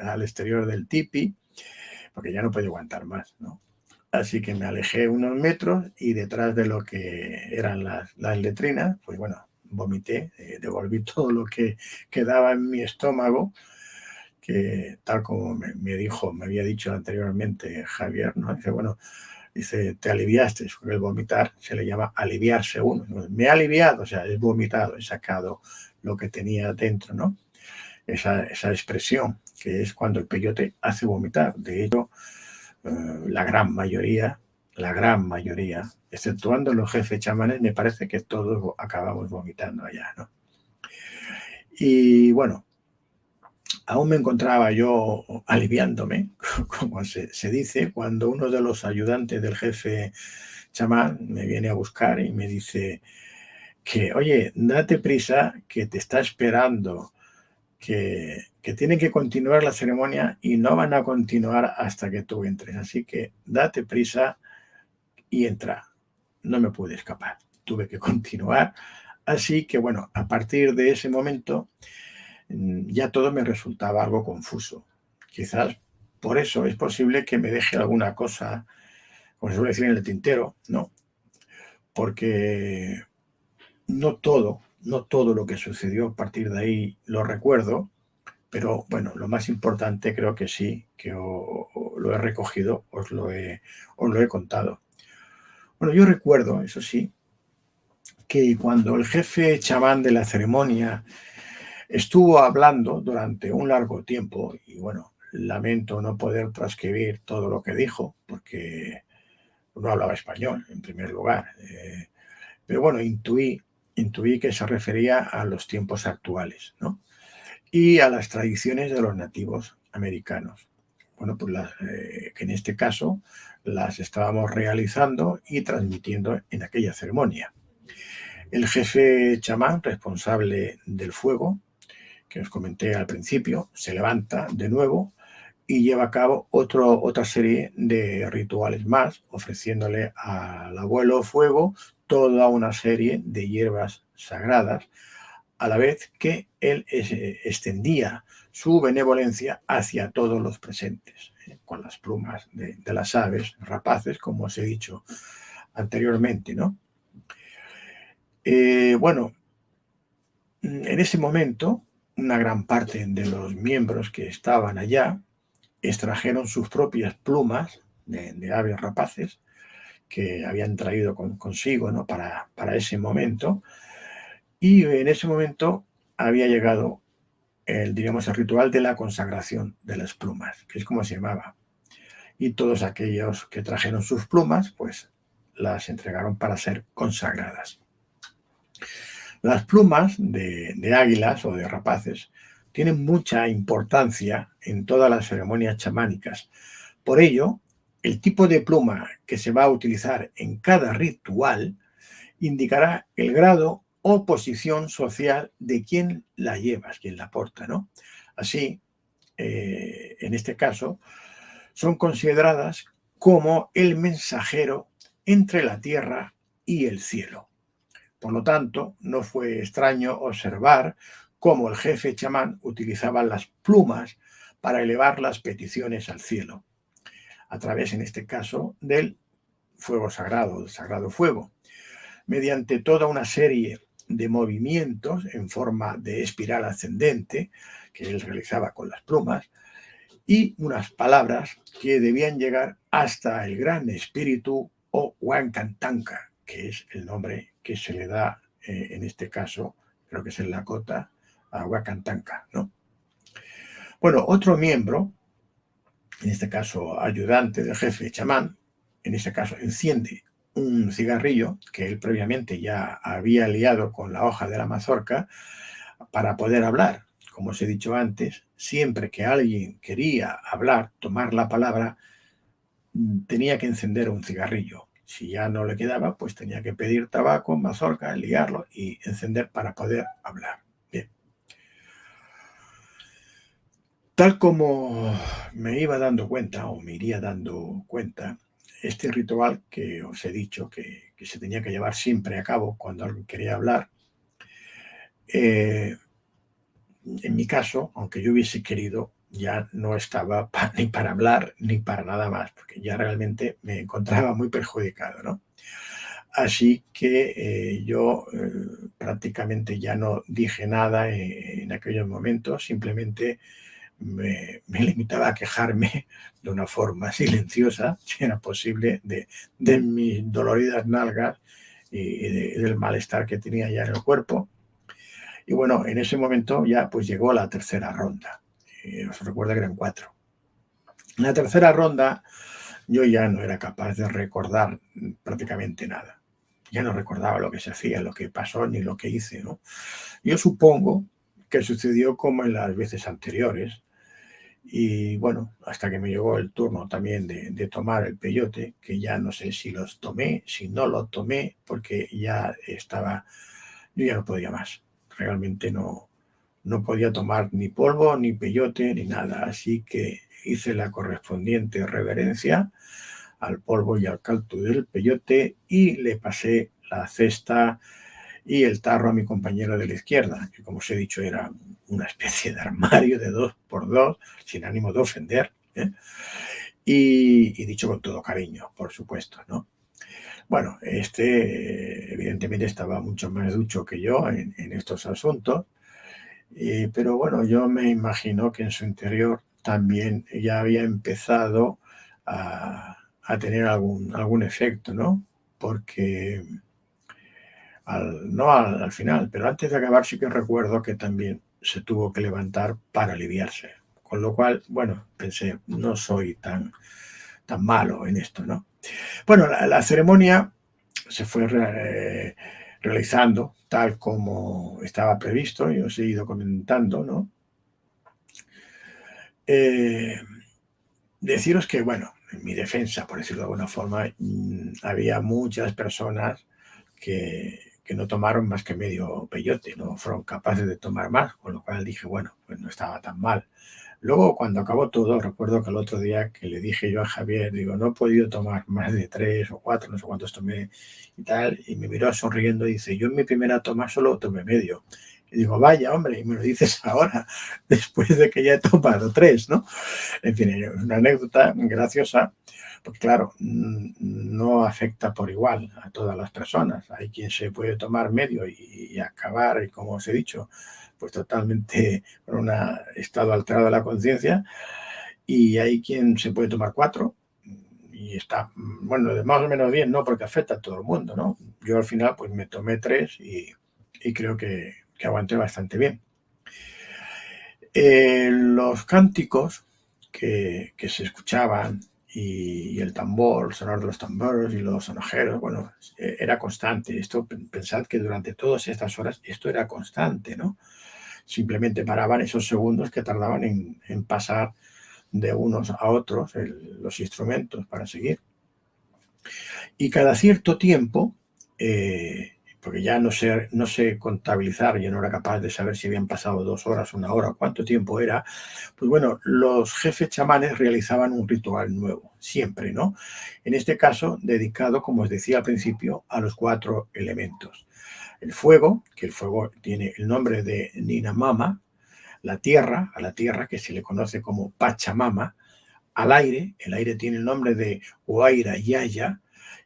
[SPEAKER 2] al exterior del tipi, porque ya no podía aguantar más, ¿no? Así que me alejé unos metros y detrás de lo que eran las letrinas, pues bueno, vomité, devolví todo lo que quedaba en mi estómago, que tal como me había dicho anteriormente Javier, ¿no? Dice, bueno, dice, te aliviaste, porque el vomitar se le llama aliviarse uno. Me he aliviado, o sea, he vomitado, he sacado lo que tenía dentro, ¿no? Esa expresión, que es cuando el peyote hace vomitar. De hecho, la gran mayoría, exceptuando los jefes chamanes, me parece que todos acabamos vomitando allá, ¿no? Y bueno, aún me encontraba yo aliviándome, como se dice, cuando uno de los ayudantes del jefe chamán me viene a buscar y me dice que, oye, date prisa, que te está esperando, que tienen que continuar la ceremonia y no van a continuar hasta que tú entres. Así que date prisa y entra. No me pude escapar, tuve que continuar. Así que, bueno, a partir de ese momento ya todo me resultaba algo confuso. Quizás por eso es posible que me deje alguna cosa, como se suele decir, en el tintero, ¿no? Porque no todo lo que sucedió a partir de ahí lo recuerdo, pero bueno, lo más importante creo que sí, que lo he recogido, os lo he contado. Bueno, yo recuerdo, eso sí, que cuando el jefe chamán de la ceremonia estuvo hablando durante un largo tiempo, y bueno, lamento no poder transcribir todo lo que dijo, porque no hablaba español, en primer lugar. Pero bueno, intuí que se refería a los tiempos actuales, ¿no? Y a las tradiciones de los nativos americanos. Bueno, pues que en este caso las estábamos realizando y transmitiendo en aquella ceremonia. El jefe chamán responsable del fuego, que os comenté al principio, se levanta de nuevo y lleva a cabo otra serie de rituales más, ofreciéndole al abuelo fuego toda una serie de hierbas sagradas, a la vez que él extendía su benevolencia hacia todos los presentes, con las plumas de las aves rapaces, como os he dicho anteriormente, ¿no? Bueno, en ese momento, una gran parte de los miembros que estaban allá extrajeron sus propias plumas de aves rapaces que habían traído consigo, ¿no? para ese momento, y en ese momento había llegado diríamos, el ritual de la consagración de las plumas, que es como se llamaba. Y todos aquellos que trajeron sus plumas, pues las entregaron para ser consagradas. Las plumas de águilas o de rapaces tienen mucha importancia en todas las ceremonias chamánicas. Por ello, el tipo de pluma que se va a utilizar en cada ritual indicará el grado o posición social de quien la lleva, quien la porta, ¿no? Así, en este caso, son consideradas como el mensajero entre la tierra y el cielo. Por lo tanto, no fue extraño observar cómo el jefe chamán utilizaba las plumas para elevar las peticiones al cielo, a través, en este caso, del fuego sagrado, del sagrado fuego, mediante toda una serie de movimientos en forma de espiral ascendente que él realizaba con las plumas y unas palabras que debían llegar hasta el gran espíritu o Huancantanca, que es el nombre que se le da en este caso, creo que es el Lakota, a Huancantanca, ¿no? Bueno, otro miembro, en este caso ayudante del jefe chamán, en este caso enciende un cigarrillo que él previamente ya había liado con la hoja de la mazorca para poder hablar. Como os he dicho antes, siempre que alguien quería hablar, tomar la palabra, tenía que encender un cigarrillo. Si ya no le quedaba, pues tenía que pedir tabaco, mazorca, liarlo y encender para poder hablar. Bien. Tal como me iba dando cuenta, o me iría dando cuenta, este ritual que os he dicho que se tenía que llevar siempre a cabo cuando alguien quería hablar, en mi caso, aunque yo hubiese querido, ya no estaba ni para hablar ni para nada más, porque ya realmente me encontraba muy perjudicado, ¿no? Así que yo prácticamente ya no dije nada en aquellos momentos, simplemente me limitaba a quejarme de una forma silenciosa, si era posible, de mis doloridas nalgas y del malestar que tenía ya en el cuerpo. Y bueno, en ese momento ya pues llegó la tercera ronda. Os recuerdo que eran 4. En la tercera ronda yo ya no era capaz de recordar prácticamente nada. Ya no recordaba lo que se hacía, lo que pasó ni lo que hice, ¿no? Yo supongo que sucedió como en las veces anteriores. Y bueno, hasta que me llegó el turno también de tomar el peyote, que ya no sé si los tomé, si no lo tomé, porque ya estaba, yo ya no podía más. Realmente no podía tomar ni polvo, ni peyote, ni nada. Así que hice la correspondiente reverencia al polvo y al caldo del peyote y le pasé la cesta y el tarro a mi compañero de la izquierda, que como os he dicho era una especie de armario de 2x2, sin ánimo de ofender, ¿eh? Y dicho con todo cariño, por supuesto, ¿no? Bueno, evidentemente estaba mucho más ducho que yo en estos asuntos, pero bueno, yo me imagino que en su interior también ya había empezado a tener algún efecto, ¿no? Porque no al final, pero antes de acabar sí que recuerdo que también se tuvo que levantar para aliviarse. Con lo cual, bueno, pensé, no soy tan malo en esto, ¿no? Bueno, la ceremonia se fue realizando tal como estaba previsto y os he ido comentando, ¿no? Deciros que, bueno, en mi defensa, por decirlo de alguna forma, había muchas personas que que no tomaron más que medio peyote, no fueron capaces de tomar más, con lo cual dije, bueno, pues no estaba tan mal. Luego, cuando acabó todo, recuerdo que el otro día que le dije yo a Javier, digo, no he podido tomar más de 3 o 4, no sé cuántos tomé y tal, y me miró sonriendo y dice, yo en mi primera toma solo tomé medio. Y digo, vaya, hombre, y me lo dices ahora, después de que ya he tomado 3, ¿no? En fin, es una anécdota graciosa, porque claro, no afecta por igual a todas las personas. Hay quien se puede tomar medio y acabar, y como os he dicho, pues totalmente con un estado alterado de la conciencia, y hay quien se puede tomar 4 y está, bueno, de más o menos bien, ¿no? Porque afecta a todo el mundo, ¿no? Yo al final pues me tomé 3 y creo que aguanté bastante bien. Los cánticos que se escuchaban y el tambor, el sonar de los tambores y los sonajeros, bueno, era constante. Esto, pensad que durante todas estas horas esto era constante, ¿no? Simplemente paraban esos segundos que tardaban en pasar de unos a otros los instrumentos para seguir. Y cada cierto tiempo, porque ya no sé contabilizar, yo no era capaz de saber si habían pasado 2 horas, 1 hora, cuánto tiempo era, pues bueno, los jefes chamanes realizaban un ritual nuevo, siempre, ¿no? En este caso, dedicado, como os decía al principio, a los 4 elementos. El fuego, que el fuego tiene el nombre de Ninamama, a la tierra, que se le conoce como Pachamama, al aire, el aire tiene el nombre de Huayra Yaya,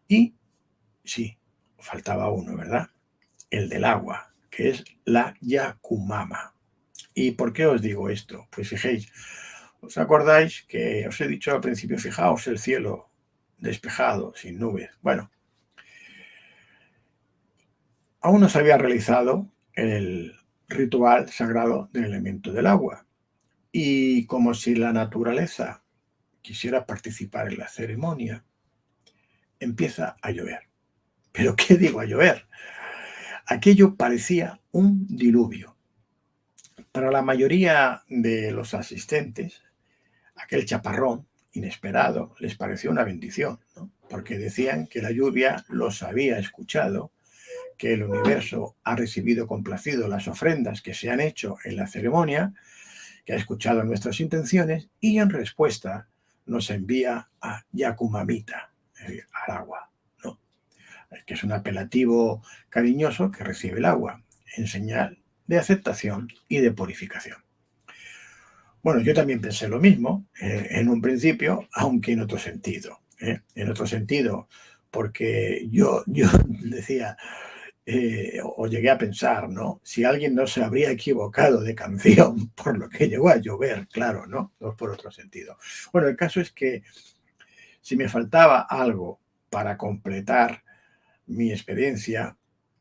[SPEAKER 2] y, sí, faltaba uno, ¿verdad? El del agua, que es la Yakumama. ¿Y por qué os digo esto? Pues fijéis, ¿os acordáis que os he dicho al principio, fijaos el cielo despejado, sin nubes? Bueno, aún no se había realizado el ritual sagrado del elemento del agua. Y como si la naturaleza quisiera participar en la ceremonia, empieza a llover. ¿Pero qué digo a llover? Aquello parecía un diluvio. Para la mayoría de los asistentes, aquel chaparrón inesperado les pareció una bendición, ¿no? Porque decían que la lluvia los había escuchado, que el universo ha recibido complacido las ofrendas que se han hecho en la ceremonia, que ha escuchado nuestras intenciones y en respuesta nos envía a Yakumamita, es decir, al agua, ¿no? Que es un apelativo cariñoso que recibe el agua, en señal de aceptación y de purificación. Bueno, yo también pensé lo mismo en un principio, aunque en otro sentido. En otro sentido, porque yo decía, o llegué a pensar, ¿no? Si alguien no se habría equivocado de canción por lo que llegó a llover, claro, ¿no? No por otro sentido. Bueno, el caso es que si me faltaba algo para completar mi experiencia,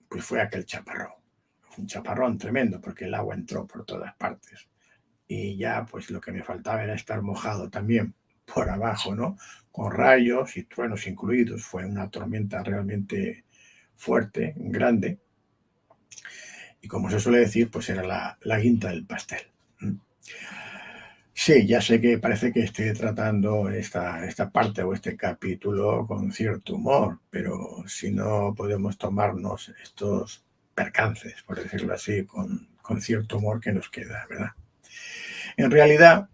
[SPEAKER 2] pues fue aquel chaparrón. Un chaparrón tremendo, porque el agua entró por todas partes. Y ya, pues lo que me faltaba era estar mojado también por abajo, ¿no? Con rayos y truenos incluidos. Fue una tormenta realmente fuerte, grande. Y como se suele decir, pues era la guinda del pastel. Sí, ya sé que parece que estoy tratando esta parte o este capítulo con cierto humor, pero si no podemos tomarnos estos percances, por decirlo así, con cierto humor que nos queda, ¿verdad? En realidad,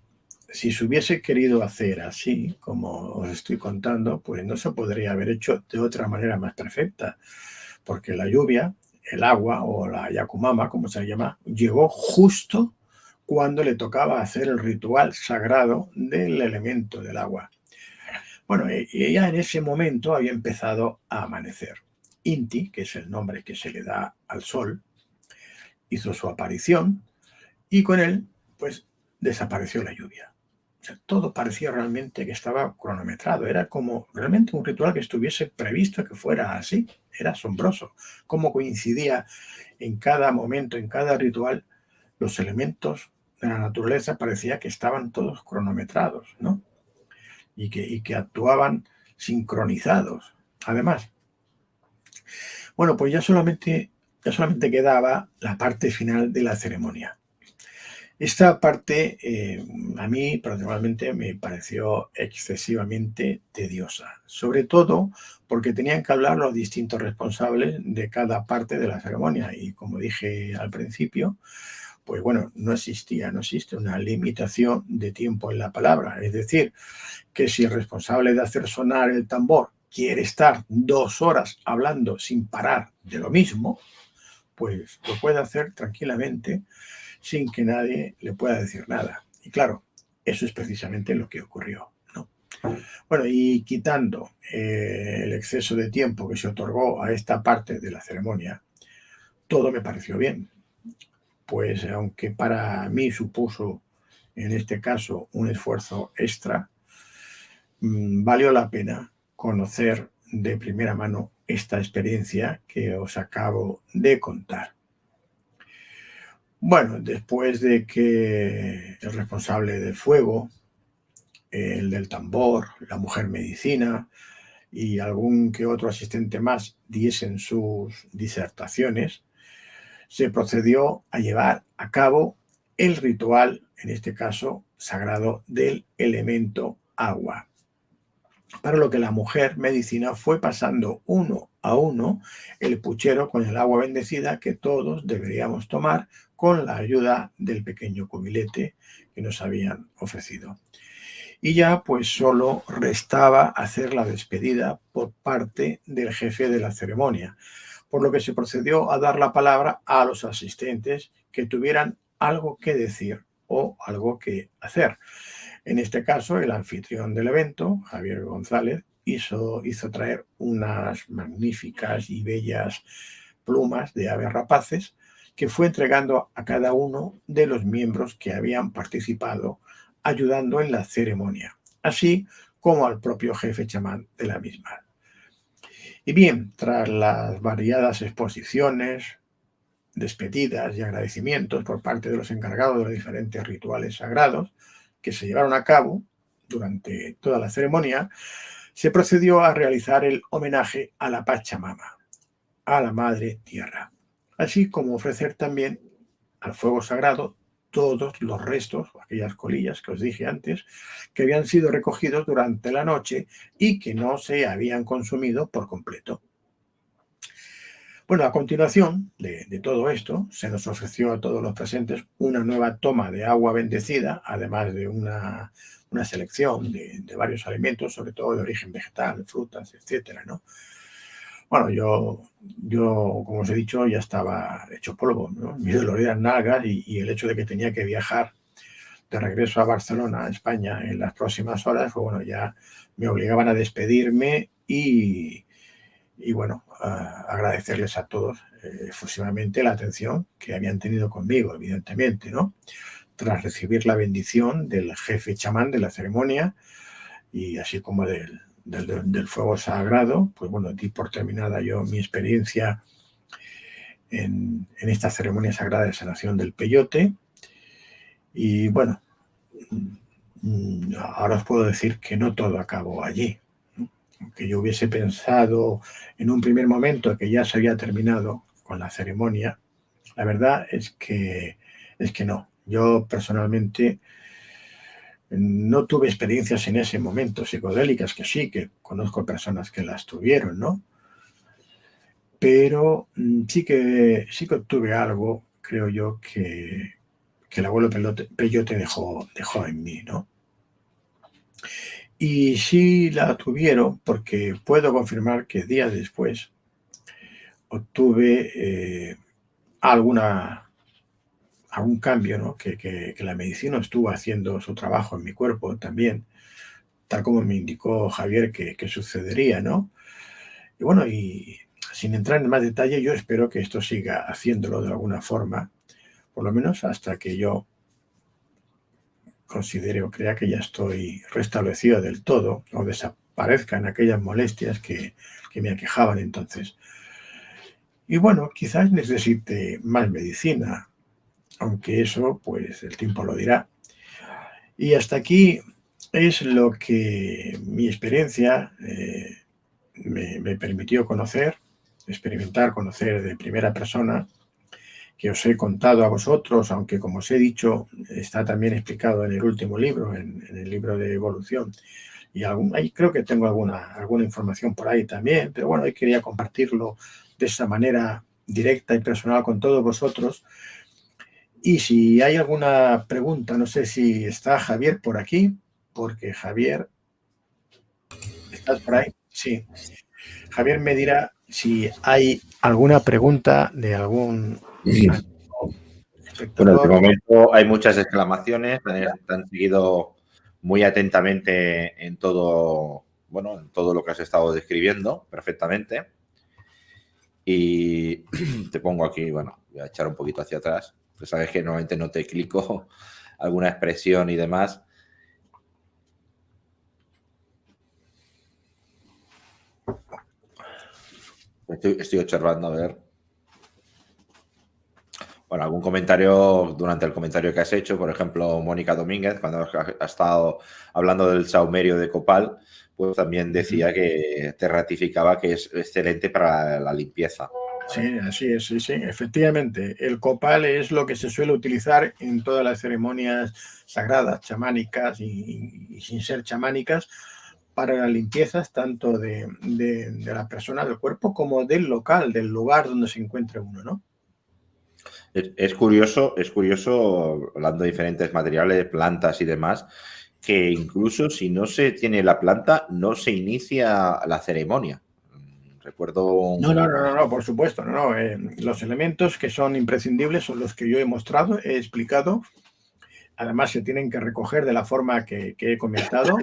[SPEAKER 2] si se hubiese querido hacer así, como os estoy contando, pues no se podría haber hecho de otra manera más perfecta, porque la lluvia, el agua o la Yakumama, como se llama, llegó justo cuando le tocaba hacer el ritual sagrado del elemento del agua. Bueno, y ya en ese momento había empezado a amanecer. Inti, que es el nombre que se le da al sol, hizo su aparición y con él, pues, desapareció la lluvia. O sea, todo parecía realmente que estaba cronometrado. Era como realmente un ritual que estuviese previsto que fuera así. Era asombroso cómo coincidía en cada momento, en cada ritual, los elementos de la naturaleza parecía que estaban todos cronometrados, ¿no? Y que actuaban sincronizados. Además, bueno, pues ya solamente quedaba la parte final de la ceremonia. Esta parte a mí particularmente me pareció excesivamente tediosa, sobre todo porque tenían que hablar los distintos responsables de cada parte de la ceremonia y como dije al principio, pues bueno, no existe una limitación de tiempo en la palabra, es decir, que si el responsable de hacer sonar el tambor quiere estar 2 horas hablando sin parar de lo mismo, pues lo puede hacer tranquilamente sin que nadie le pueda decir nada. Y claro, eso es precisamente lo que ocurrió, ¿no? Bueno, y quitando el exceso de tiempo que se otorgó a esta parte de la ceremonia, todo me pareció bien. Pues aunque para mí supuso, en este caso, un esfuerzo extra, valió la pena conocer de primera mano esta experiencia que os acabo de contar. Bueno, después de que el responsable del fuego, el del tambor, la mujer medicina y algún que otro asistente más diesen sus disertaciones, se procedió a llevar a cabo el ritual, en este caso sagrado, del elemento agua, para lo que la mujer medicina fue pasando uno a uno el puchero con el agua bendecida que todos deberíamos tomar con la ayuda del pequeño cubilete que nos habían ofrecido. Y ya pues solo restaba hacer la despedida por parte del jefe de la ceremonia, por lo que se procedió a dar la palabra a los asistentes que tuvieran algo que decir o algo que hacer. En este caso, el anfitrión del evento, Javier González, hizo traer unas magníficas y bellas plumas de aves rapaces que fue entregando a cada uno de los miembros que habían participado, ayudando en la ceremonia, así como al propio jefe chamán de la misma. Y bien, tras las variadas exposiciones, despedidas y agradecimientos por parte de los encargados de los diferentes rituales sagrados que se llevaron a cabo durante toda la ceremonia, se procedió a realizar el homenaje a la Pachamama, a la Madre Tierra, así como ofrecer también al fuego sagrado todos los restos, aquellas colillas que os dije antes, que habían sido recogidos durante la noche y que no se habían consumido por completo. Bueno, a continuación de todo esto, se nos ofreció a todos los presentes una nueva toma de agua bendecida, además de una selección de varios alimentos, sobre todo de origen vegetal, frutas, etcétera, ¿no? Bueno, yo, como os he dicho, ya estaba hecho polvo, ¿no? Mis doloridas nalgas y el hecho de que tenía que viajar de regreso a Barcelona, a España, en las próximas horas, pues bueno, ya me obligaban a despedirme y bueno, agradecerles a todos efusivamente la atención que habían tenido conmigo, evidentemente, ¿no? Tras recibir la bendición del jefe chamán de la ceremonia y así como del fuego sagrado, pues bueno, di por terminada yo mi experiencia en esta ceremonia sagrada de sanación del peyote y bueno, ahora os puedo decir que no todo acabó allí. Que yo hubiese pensado en un primer momento que ya se había terminado con la ceremonia, la verdad es que no. Yo personalmente no tuve experiencias en ese momento psicodélicas, que sí, que conozco personas que las tuvieron, ¿no? Pero sí que tuve algo, creo yo, que el abuelo Peyote dejó en mí, ¿no? Y sí la tuvieron porque puedo confirmar que días después obtuve algún cambio, ¿no? que la medicina estuvo haciendo su trabajo en mi cuerpo también, tal como me indicó Javier que sucedería, ¿no? Y bueno, y sin entrar en más detalle, yo espero que esto siga haciéndolo de alguna forma, por lo menos hasta que yo considere o crea que ya estoy restablecido del todo o desaparezcan aquellas molestias que me aquejaban entonces. Y bueno, quizás necesite más medicina, aunque eso, pues el tiempo lo dirá. Y hasta aquí es lo que mi experiencia me permitió conocer, experimentar, conocer de primera persona que os he contado a vosotros, aunque como os he dicho, está también explicado en el último libro, en el libro de evolución. Y ahí creo que tengo alguna información por ahí también, pero bueno, hoy quería compartirlo de esta manera directa y personal con todos vosotros. Y si hay alguna pregunta, no sé si está Javier por aquí, porque Javier, ¿estás por ahí? Sí. Javier me dirá si hay alguna pregunta de algún
[SPEAKER 1] Bueno, de
[SPEAKER 2] espectador.
[SPEAKER 1] momento hay muchas exclamaciones, te han seguido muy atentamente en todo, bueno, en todo lo que has estado describiendo perfectamente. Y te pongo aquí, bueno, voy a echar un poquito hacia atrás. Pues sabes que normalmente no te clico alguna expresión y demás. Estoy observando, a ver. Bueno, algún comentario durante el comentario que has hecho, por ejemplo, Mónica Domínguez, cuando ha estado hablando del saumerio de copal, pues también decía que te ratificaba que es excelente para la limpieza.
[SPEAKER 2] Sí, así es, sí, sí, efectivamente. El copal es lo que se suele utilizar en todas las ceremonias sagradas, chamánicas y sin ser chamánicas, para las limpiezas tanto de la persona, del cuerpo, como del local, del lugar donde se encuentre uno, ¿no?
[SPEAKER 1] Es curioso, hablando de diferentes materiales, plantas y demás, que incluso si no se tiene la planta, no se inicia la ceremonia. Recuerdo
[SPEAKER 2] No, por supuesto, no. Los elementos que son imprescindibles son los que yo he mostrado, he explicado. Además, se tienen que recoger de la forma que he comentado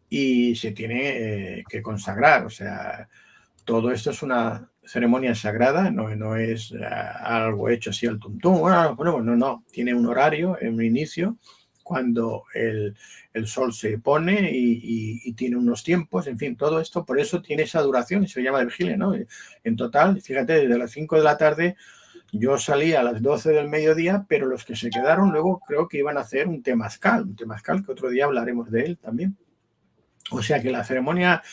[SPEAKER 2] y se tiene que consagrar. O sea, todo esto es una ceremonia sagrada, no es algo hecho así al tuntún. Bueno, no. Tiene un horario, un inicio, cuando el sol se pone y tiene unos tiempos, en fin, todo esto, por eso tiene esa duración y se llama de vigilia, ¿no? En total, fíjate, desde las 5 de la tarde yo salí a las 12 del mediodía, pero los que se quedaron luego creo que iban a hacer un temazcal que otro día hablaremos de él también. O sea que la ceremonia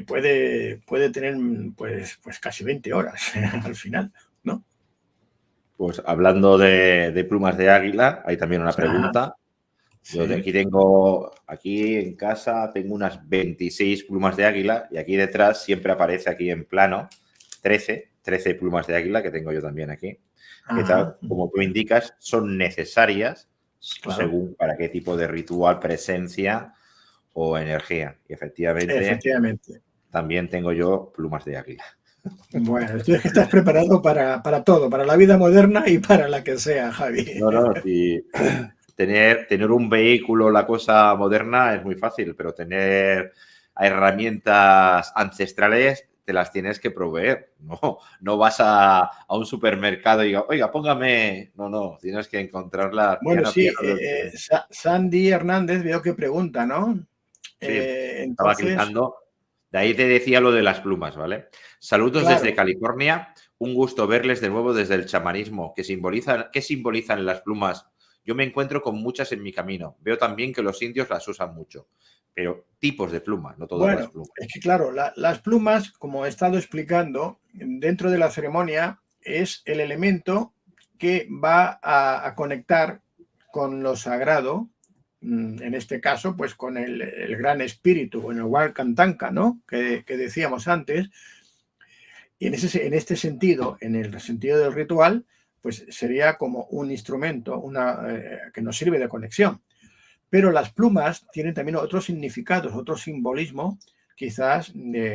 [SPEAKER 2] puede tener pues casi 20 horas al final, ¿no?
[SPEAKER 1] pues hablando de plumas de águila, hay también una pregunta. Yo de
[SPEAKER 2] Sí.
[SPEAKER 1] aquí en casa tengo unas 26 plumas de águila y aquí detrás siempre aparece aquí en plano 13 plumas de águila que tengo yo también aquí. Que tal, como tú indicas, son necesarias
[SPEAKER 2] Claro.
[SPEAKER 1] según para qué tipo de ritual, presencia o energía. Y
[SPEAKER 2] Efectivamente.
[SPEAKER 1] también tengo yo plumas de águila.
[SPEAKER 2] Bueno, entonces que estás preparado para todo, para la vida moderna y para la que sea, Javi.
[SPEAKER 1] No, sí. Tener un vehículo, la cosa moderna es muy fácil, pero tener herramientas ancestrales te las tienes que proveer. No vas a un supermercado y digas, oiga, póngame. No, tienes que encontrarlas
[SPEAKER 2] Bueno,
[SPEAKER 1] piano a
[SPEAKER 2] sí,
[SPEAKER 1] piano.
[SPEAKER 2] Sandy Hernández veo que pregunta, ¿no?
[SPEAKER 1] Sí, estaba
[SPEAKER 2] Entonces,
[SPEAKER 1] clicando. De ahí te decía lo de las plumas, ¿vale? Saludos desde
[SPEAKER 2] claro.
[SPEAKER 1] California. Un gusto verles de nuevo desde el chamanismo. ¿Qué simbolizan las plumas? Yo me encuentro con muchas en mi camino. Veo también que los indios las usan mucho. Pero tipos de plumas, no todas las
[SPEAKER 2] Bueno,
[SPEAKER 1] plumas.
[SPEAKER 2] es que claro, las plumas, como he estado explicando, dentro de la ceremonia es el elemento que va a conectar con lo sagrado, en este caso, pues con el gran espíritu, con el Walkantanka, ¿no? Que decíamos antes. Y en este sentido, en el sentido del ritual, pues sería como un instrumento que nos sirve de conexión. Pero las plumas tienen también otros significados, otro simbolismo, quizás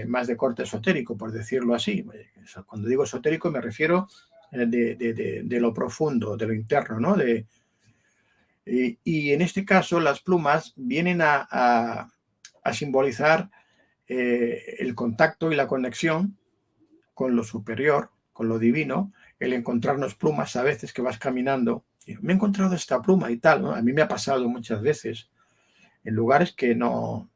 [SPEAKER 2] más de corte esotérico, por decirlo así. Cuando digo esotérico me refiero de lo profundo, de lo interno, ¿no? Y en este caso las plumas vienen a simbolizar el contacto y la conexión con lo superior, con lo divino, el encontrarnos plumas a veces que vas caminando. Y me he encontrado esta pluma y tal, ¿no? A mí me ha pasado muchas veces en lugares que no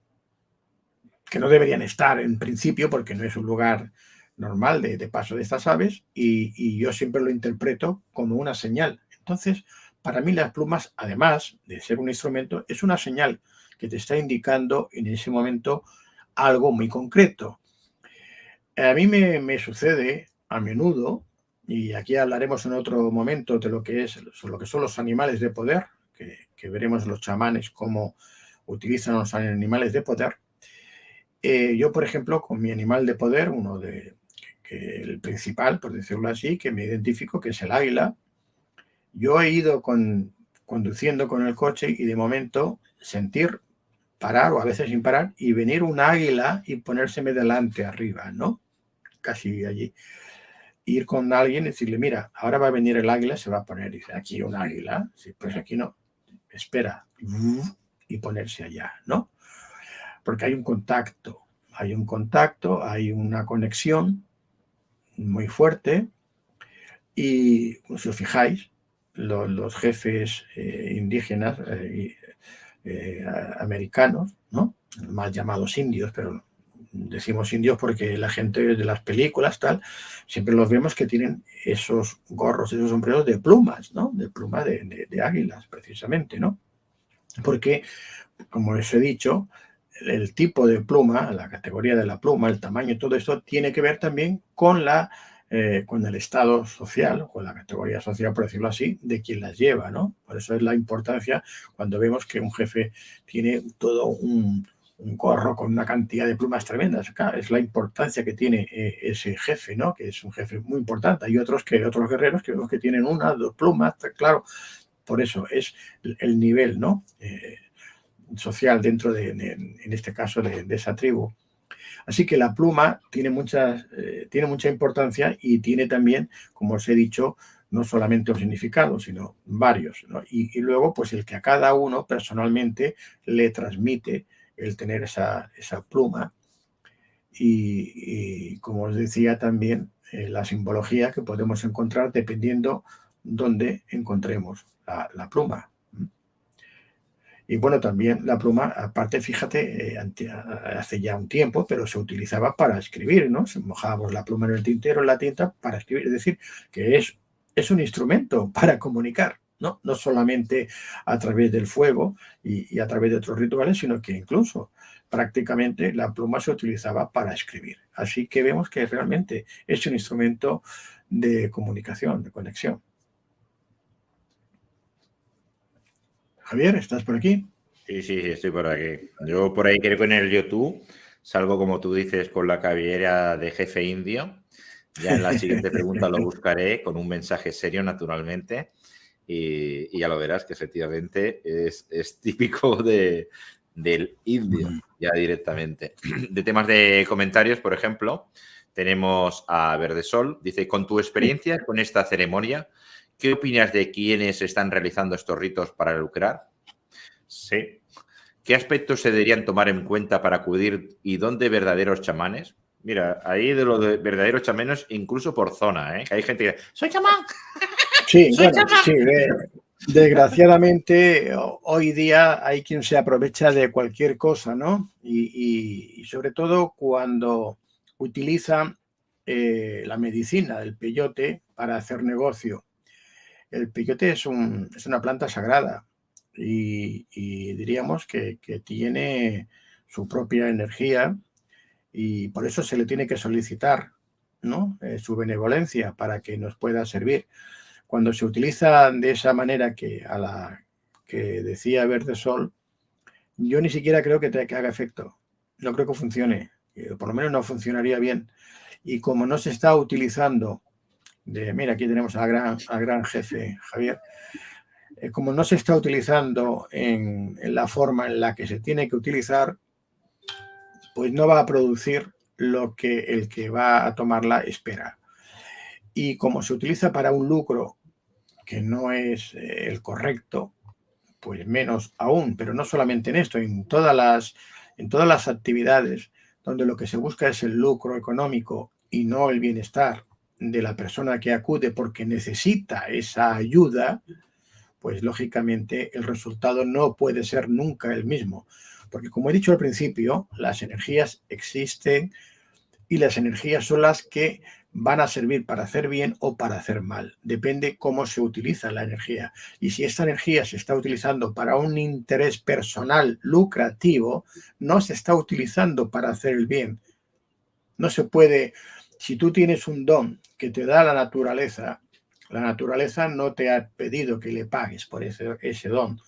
[SPEAKER 2] deberían estar en principio, porque no es un lugar normal de paso de estas aves, y yo siempre lo interpreto como una señal. Entonces, para mí las plumas, además de ser un instrumento, es una señal que te está indicando en ese momento algo muy concreto. A mí me sucede a menudo y aquí hablaremos en otro momento de lo que son los animales de poder, que veremos los chamanes cómo utilizan los animales de poder. Yo, por ejemplo, con mi animal de poder, el principal, por decirlo así, que me identifico, que es el águila, yo he ido conduciendo con el coche y de momento sentir parar, o a veces sin parar, y venir un águila y ponérseme delante arriba, ¿no? Casi allí. Ir con alguien y decirle, mira, ahora va a venir el águila, se va a poner, y dice, aquí un águila, sí, pues aquí no, espera, y ponerse allá, ¿no? Porque hay un contacto, hay una conexión muy fuerte, y si os fijáis, los jefes indígenas americanos, ¿no? Mal llamados indios, pero decimos indios porque la gente de las películas, tal, siempre los vemos que tienen esos gorros, esos sombreros de plumas, ¿no? De pluma de águilas, precisamente, ¿no? Porque, como os he dicho, el tipo de pluma, la categoría de la pluma, el tamaño, todo esto tiene que ver también con el estado social, con la categoría social, por decirlo así, de quien las lleva, ¿no? Por eso es la importancia cuando vemos que un jefe tiene todo un gorro con una cantidad de plumas tremendas. Claro, es la importancia que tiene ese jefe, ¿no? Que es un jefe muy importante. Hay otros guerreros que vemos que tienen una, dos plumas, claro. Por eso es el nivel, ¿no? Social dentro en este caso, de esa tribu. Así que la pluma tiene mucha importancia y tiene también, como os he dicho, no solamente un significado, sino varios, ¿no? Y luego, pues el que a cada uno personalmente le transmite el tener esa pluma y como os decía también, la simbología que podemos encontrar dependiendo dónde encontremos la pluma. Y bueno, también la pluma, aparte, fíjate, hace ya un tiempo, pero se utilizaba para escribir, ¿no? Se mojábamos la pluma en el tintero, en la tinta, para escribir. Es decir, que es un instrumento para comunicar, ¿no? No solamente a través del fuego y a través de otros rituales, sino que incluso prácticamente la pluma se utilizaba para escribir. Así que vemos que realmente es un instrumento de comunicación, de conexión. Javier, ¿estás por aquí?
[SPEAKER 1] Sí, estoy por aquí. Yo por ahí creo que en el YouTube salgo, como tú dices, con la cabellera de jefe indio. Ya en la siguiente pregunta lo buscaré con un mensaje serio, naturalmente. Y ya lo verás que efectivamente es típico del indio, ya directamente. De temas de comentarios, por ejemplo, tenemos a Verdesol. Dice, con tu experiencia con esta ceremonia, ¿qué opinas de quienes están realizando estos ritos para lucrar? Sí. ¿Qué aspectos se deberían tomar en cuenta para acudir y dónde verdaderos chamanes? Mira, ahí de los de verdaderos chamanes, incluso por zona, ¿eh? Hay gente que dice, ¡soy chamán!
[SPEAKER 2] Sí, bueno, sí. Desgraciadamente, hoy día hay quien se aprovecha de cualquier cosa, ¿no? Y sobre todo cuando utilizan la medicina del peyote para hacer negocio. El peyote es una planta sagrada y diríamos que tiene su propia energía y por eso se le tiene que solicitar, ¿no? Su benevolencia para que nos pueda servir. Cuando se utiliza de esa manera a la que decía Verdesol, yo ni siquiera creo que haga efecto. No creo que funcione. Por lo menos no funcionaría bien. Y como no se está utilizando, mira, aquí tenemos al gran jefe, Javier, como no se está utilizando en la forma en la que se tiene que utilizar, pues no va a producir lo que el que va a tomarla espera. Y como se utiliza para un lucro que no es el correcto, pues menos aún, pero no solamente en esto, en todas las actividades donde lo que se busca es el lucro económico y no el bienestar de la persona que acude porque necesita esa ayuda, pues lógicamente el resultado no puede ser nunca el mismo. Porque como he dicho al principio, las energías existen y las energías son las que van a servir para hacer bien o para hacer mal. Depende cómo se utiliza la energía. Y si esta energía se está utilizando para un interés personal lucrativo, no se está utilizando para hacer el bien. No se puede, si tú tienes un don que te da la naturaleza no te ha pedido que le pagues por ese don.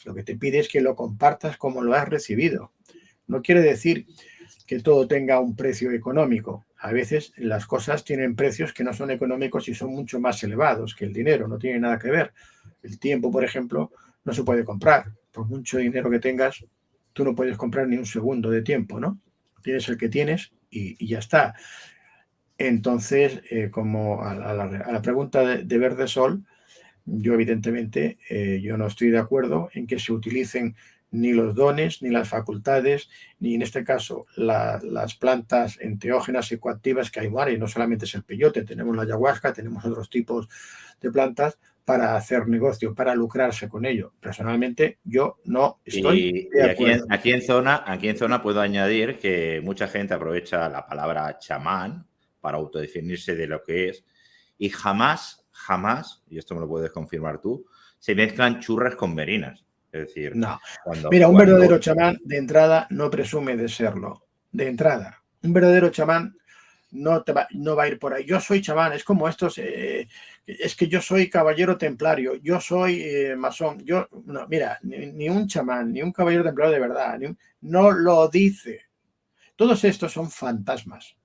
[SPEAKER 2] Lo que te pide es que lo compartas como lo has recibido. No quiere decir que todo tenga un precio económico. A veces las cosas tienen precios que no son económicos y son mucho más elevados que el dinero, no tiene nada que ver. El tiempo, por ejemplo, no se puede comprar. Por mucho dinero que tengas, tú no puedes comprar ni un segundo de tiempo, ¿no? Tienes el que tienes y ya está. Entonces, como a la pregunta de Verde Sol, yo evidentemente yo no estoy de acuerdo en que se utilicen ni los dones, ni las facultades, ni en este caso las plantas enteógenas psicoactivas que hay varias, y no solamente es el peyote, tenemos la ayahuasca, tenemos otros tipos de plantas para hacer negocio, para lucrarse con ello. Personalmente yo no estoy de acuerdo.
[SPEAKER 1] Aquí en zona puedo añadir que mucha gente aprovecha la palabra chamán para autodefinirse de lo que es y jamás, y esto me lo puedes confirmar tú, se mezclan churras con merinas. Es decir,
[SPEAKER 2] no. Mira, un verdadero chamán de entrada no presume de serlo. De entrada. Un verdadero chamán no va a ir por ahí. Yo soy chamán, es como estos, es que yo soy caballero templario, yo soy masón. No, mira, ni un chamán, ni un caballero templario de verdad, no lo dice. Todos estos son fantasmas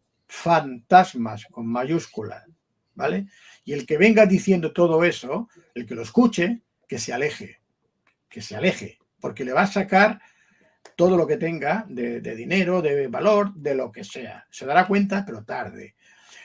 [SPEAKER 2] con mayúsculas, ¿vale? Y el que venga diciendo todo eso, el que lo escuche, que se aleje, porque le va a sacar todo lo que tenga de dinero, de valor, de lo que sea. Se dará cuenta, pero tarde.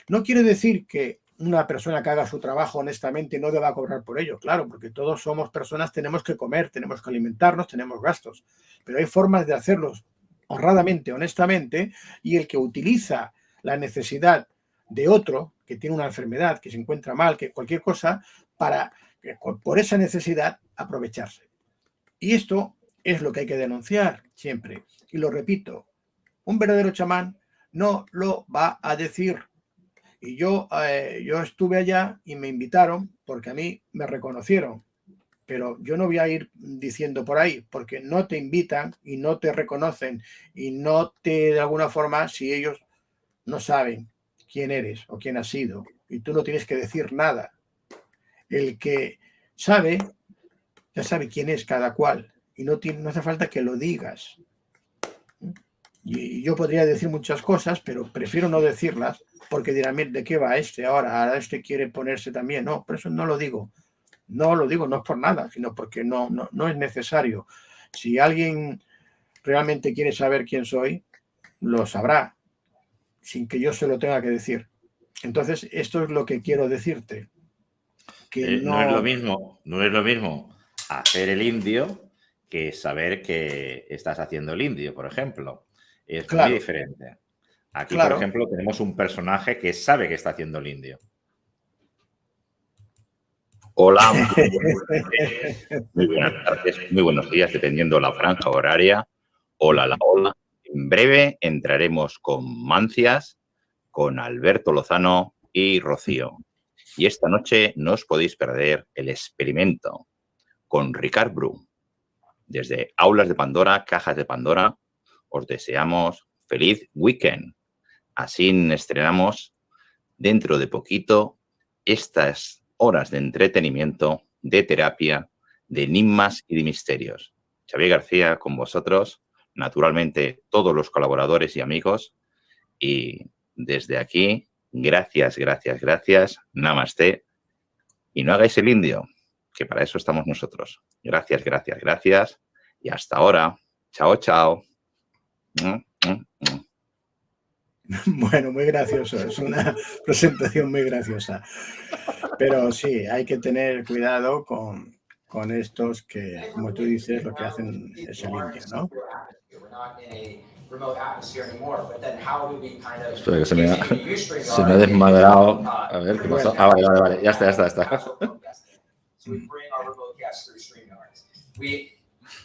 [SPEAKER 2] No quiere decir que una persona que haga su trabajo honestamente no deba cobrar por ello, claro, porque todos somos personas, tenemos que comer, tenemos que alimentarnos, tenemos gastos, pero hay formas de hacerlos honradamente, honestamente, y el que utiliza la necesidad de otro que tiene una enfermedad, que se encuentra mal, que cualquier cosa, para por esa necesidad aprovecharse. Y esto es lo que hay que denunciar siempre. Y lo repito, un verdadero chamán no lo va a decir. Y yo estuve allá y me invitaron porque a mí me reconocieron. Pero yo no voy a ir diciendo por ahí, porque no te invitan y no te reconocen y no te, de alguna forma, si ellos no saben quién eres o quién has sido, y tú no tienes que decir nada. El que sabe, ya sabe quién es cada cual, y no hace falta que lo digas. Y yo podría decir muchas cosas, pero prefiero no decirlas, porque dirán, ¿de qué va este ahora? Ahora este quiere ponerse también. No, por eso no lo digo. No lo digo, no es por nada, sino porque no es necesario. Si alguien realmente quiere saber quién soy, lo sabrá, sin que yo se lo tenga que decir. Entonces, esto es lo que quiero decirte. Que
[SPEAKER 1] no es lo mismo hacer el indio que saber que estás haciendo el indio, por ejemplo. Es muy diferente. Aquí, por ejemplo, tenemos un personaje que sabe que está haciendo el indio.
[SPEAKER 3] Hola, muy buenas tardes, muy buenos días, dependiendo la franja horaria. Hola. En breve entraremos con Mancias, con Alberto Lozano y Rocío. Y esta noche no os podéis perder el experimento con Ricard Bru. Desde Aulas de Pandora, Cajas de Pandora, os deseamos feliz weekend. Así estrenamos dentro de poquito estas horas de entretenimiento, de terapia, de enigmas y de misterios. Xavier García con vosotros, naturalmente todos los colaboradores y amigos, y desde aquí, gracias, namaste, y no hagáis el indio, que para eso estamos nosotros. Gracias, y hasta ahora. Chao.
[SPEAKER 2] Bueno, muy gracioso, es una presentación muy graciosa. Pero sí, hay que tener cuidado con estos que, como tú dices, lo que hacen es el indio, ¿no?
[SPEAKER 1] Espera, que se me ha desmadrado. A ver, ¿qué pasó? Ah, vale, ya está.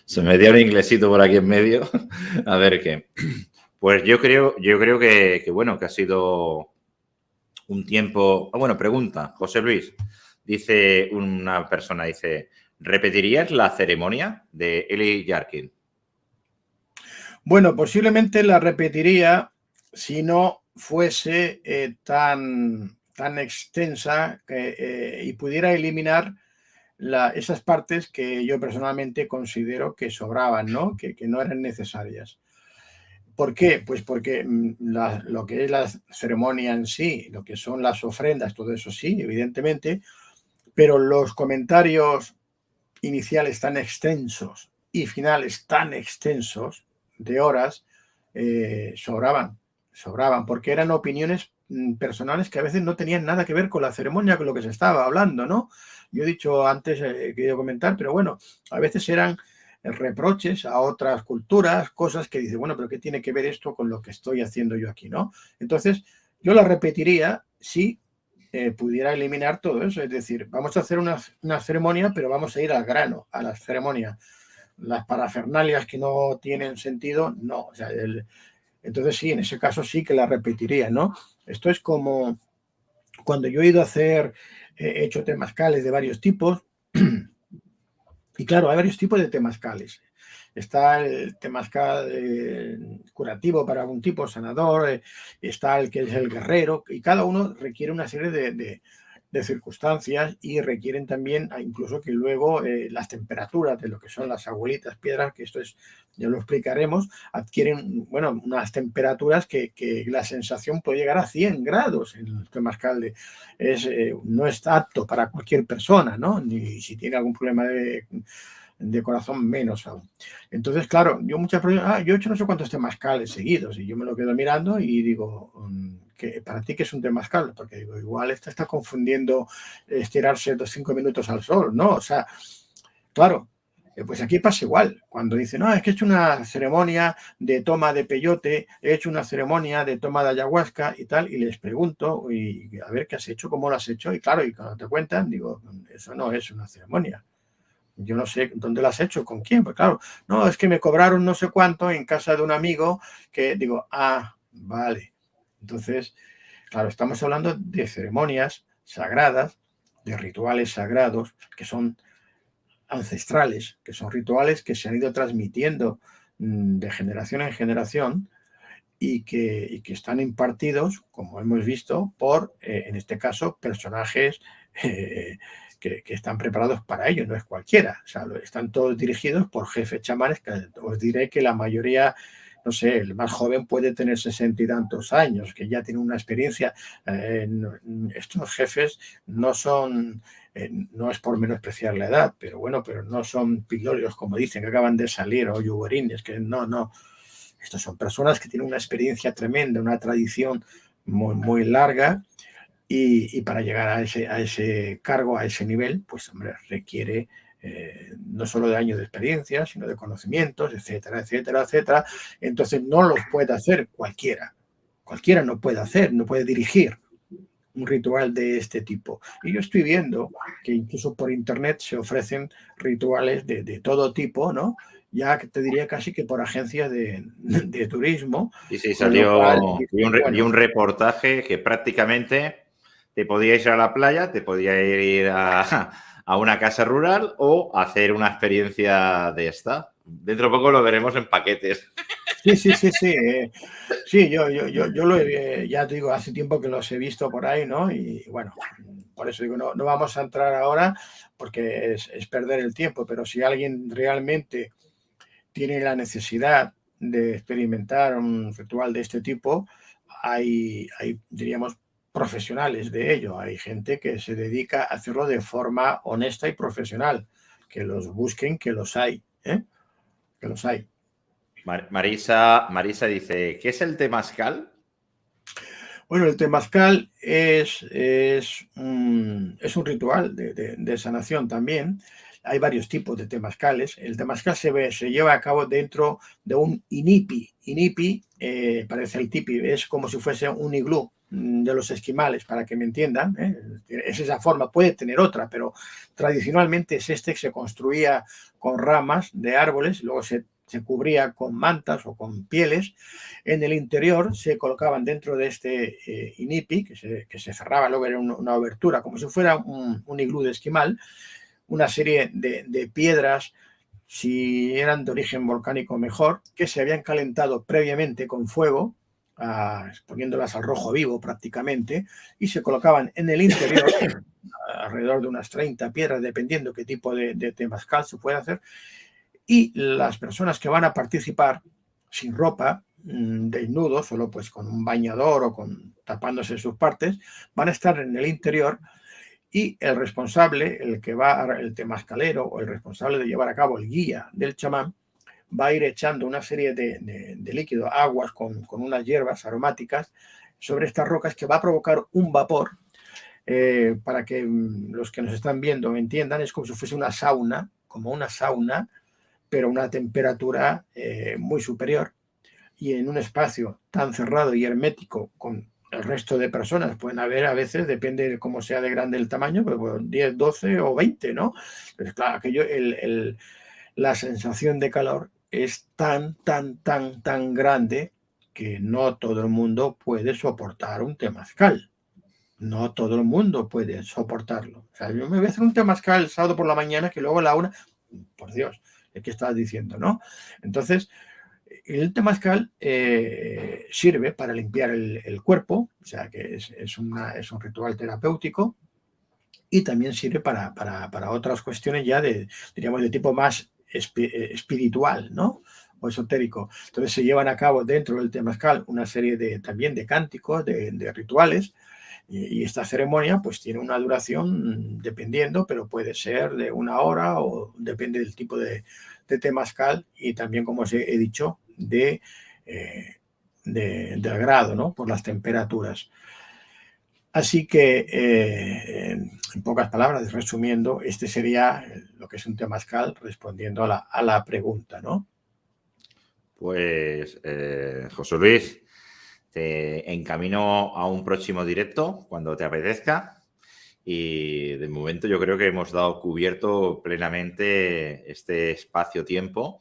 [SPEAKER 1] Se me dio un inglesito por aquí en medio. A ver qué. Pues yo creo que bueno, que ha sido un tiempo. Bueno, pregunta, José Luis. Dice una persona, ¿repetirías la ceremonia de Eli Yarkin?
[SPEAKER 2] Bueno, posiblemente la repetiría si no fuese tan tan extensa y pudiera eliminar esas partes que yo personalmente considero que sobraban, ¿no? Que no eran necesarias. ¿Por qué? Pues porque lo que es la ceremonia en sí, lo que son las ofrendas, todo eso sí, evidentemente, pero los comentarios iniciales tan extensos y finales tan extensos de horas sobraban, porque eran opiniones personales que a veces no tenían nada que ver con la ceremonia, con lo que se estaba hablando, ¿no? Yo he dicho antes, he querido comentar, pero bueno, a veces eran reproches a otras culturas, cosas que dice, bueno, pero ¿qué tiene que ver esto con lo que estoy haciendo yo aquí, no? Entonces, yo la repetiría si pudiera eliminar todo eso, es decir, vamos a hacer una ceremonia, pero vamos a ir al grano, a la ceremonia. Las parafernalias que no tienen sentido, no. O sea, entonces sí, en ese caso sí que la repetiría, ¿no? Esto es como cuando yo he ido a hacer, he hecho temazcales de varios tipos, y claro, hay varios tipos de temazcales. Está el temazcal curativo para algún tipo, sanador, está el que es el guerrero, y cada uno requiere una serie de circunstancias y requieren también incluso que luego las temperaturas de lo que son las abuelitas piedras, que esto es, ya lo explicaremos, adquieren, bueno, unas temperaturas que la sensación puede llegar a 100 grados en el temazcal. No está apto para cualquier persona, ¿no? Ni si tiene algún problema de corazón, menos aún. Entonces, claro, yo muchas personas, yo he hecho no sé cuántos temazcales seguidos y yo me lo quedo mirando y digo, que para ti, ¿qué es un temazcal? Porque digo, igual está confundiendo estirarse 5 minutos al sol, ¿no? O sea, claro, pues aquí pasa igual. Cuando dicen, no, es que he hecho una ceremonia de toma de peyote, he hecho una ceremonia de toma de ayahuasca y tal, y les pregunto, y a ver qué has hecho, cómo lo has hecho, y claro, y cuando te cuentan, digo, eso no es una ceremonia. Yo no sé dónde lo has hecho, con quién, pues claro, no, es que me cobraron no sé cuánto en casa de un amigo que digo, vale. Entonces, claro, estamos hablando de ceremonias sagradas, de rituales sagrados que son ancestrales, que son rituales que se han ido transmitiendo de generación en generación y que están impartidos, como hemos visto, por, en este caso, personajes que están preparados para ello, no es cualquiera. O sea, están todos dirigidos por jefes chamanes, que os diré que la mayoría, no sé, el más joven puede tener 60 y tantos años, que ya tiene una experiencia. Estos jefes no son, no es por menospreciar la edad, pero bueno, pero no son pilorios, como dicen, que acaban de salir, o yuguerines, que no. Estos son personas que tienen una experiencia tremenda, una tradición muy, muy larga y para llegar a ese cargo, a ese nivel, pues hombre, requiere no solo de años de experiencia, sino de conocimientos, etcétera, etcétera, etcétera. Entonces no los puede hacer cualquiera. Cualquiera no puede hacer, no puede dirigir un ritual de este tipo. Y yo estoy viendo que incluso por internet se ofrecen rituales de todo tipo, ¿no? Ya te diría casi que por agencias de turismo.
[SPEAKER 1] Sí, salió y un reportaje que prácticamente te podías ir a la playa, te podías ir a una casa rural o hacer una experiencia de esta. Dentro de poco lo veremos en paquetes.
[SPEAKER 2] Sí. Sí, yo lo he, ya te digo, hace tiempo que los he visto por ahí, ¿no? Y bueno, por eso digo, no vamos a entrar ahora porque es perder el tiempo, pero si alguien realmente tiene la necesidad de experimentar un ritual de este tipo, hay diríamos, profesionales de ello. Hay gente que se dedica a hacerlo de forma honesta y profesional. Que los busquen, que los hay, ¿eh? Que los hay.
[SPEAKER 1] Marisa dice, ¿qué es el temazcal?
[SPEAKER 2] Bueno, el temazcal es un ritual de sanación también. Hay varios tipos de temazcales. El temazcal se lleva a cabo dentro de un inipi. Inipi, parece el tipi, es como si fuese un iglú de los esquimales, para que me entiendan. Es esa forma, puede tener otra, pero tradicionalmente es este que se construía con ramas de árboles, luego se cubría con mantas o con pieles. En el interior se colocaban dentro de este inipi, que se cerraba, luego era una abertura, como si fuera un iglú de esquimal, una serie de piedras, si eran de origen volcánico mejor, que se habían calentado previamente con fuego
[SPEAKER 4] poniéndolas al rojo vivo prácticamente, y se colocaban en el interior alrededor de unas 30 piedras, dependiendo qué tipo de temazcal se puede hacer, y las personas que van a participar sin ropa, desnudos, solo pues con un bañador o tapándose sus partes, van a estar en el interior, y el responsable, el temazcalero o el responsable de llevar a cabo, el guía del chamán, va a ir echando una serie de líquidos, aguas con unas hierbas aromáticas sobre estas rocas, que va a provocar un vapor. Para que los que nos están viendo me entiendan, es como si fuese una sauna, pero a una temperatura muy superior, y en un espacio tan cerrado y hermético con el resto de personas. Pueden haber, a veces, depende de cómo sea de grande el tamaño, pero 10, 12 o 20, ¿no? Pues claro, la sensación de calor es tan grande que no todo el mundo puede soportar un temazcal. No todo el mundo puede soportarlo. O sea, yo me voy a hacer un temazcal el sábado por la mañana, que luego a la una, por Dios, ¿qué estás diciendo, no? Entonces, el temazcal sirve para limpiar el cuerpo, o sea que es un ritual terapéutico, y también sirve para otras cuestiones ya diríamos, de tipo más espiritual, ¿no? O esotérico. Entonces se llevan a cabo dentro del temazcal una serie también de cánticos, de rituales, y esta ceremonia pues tiene una duración dependiendo, pero puede ser de 1 hora, o depende del tipo de temazcal, y también, como os he dicho, del grado, ¿no? Por las temperaturas. Así que, en pocas palabras, resumiendo, este sería lo que es un temazcal, respondiendo a la pregunta, ¿no?
[SPEAKER 1] Pues, José Luis, te encamino a un próximo directo cuando te apetezca, y de momento yo creo que hemos dado cubierto plenamente este espacio-tiempo.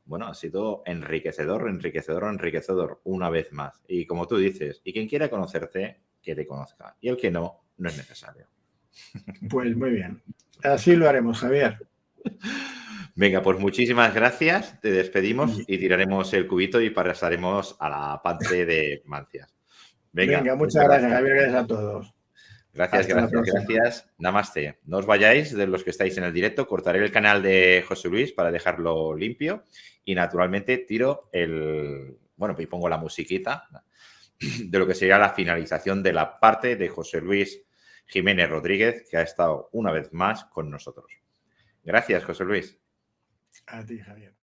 [SPEAKER 1] Bueno, ha sido enriquecedor una vez más. Y como tú dices, y quien quiera conocerte, que te conozca. Y el que no, no es necesario.
[SPEAKER 4] Pues muy bien. Así lo haremos, Javier.
[SPEAKER 1] Venga, pues muchísimas gracias. Te despedimos y tiraremos el cubito y pasaremos a la parte de Mancias.
[SPEAKER 4] Venga, muchas gracias, Javier. Gracias a todos.
[SPEAKER 1] Gracias. Namaste. No os vayáis, de los que estáis en el directo. Cortaré el canal de José Luis para dejarlo limpio, y naturalmente tiro y pongo la musiquita de lo que sería la finalización de la parte de José Luis Jiménez Rodríguez, que ha estado una vez más con nosotros. Gracias, José Luis.
[SPEAKER 4] A ti, Javier.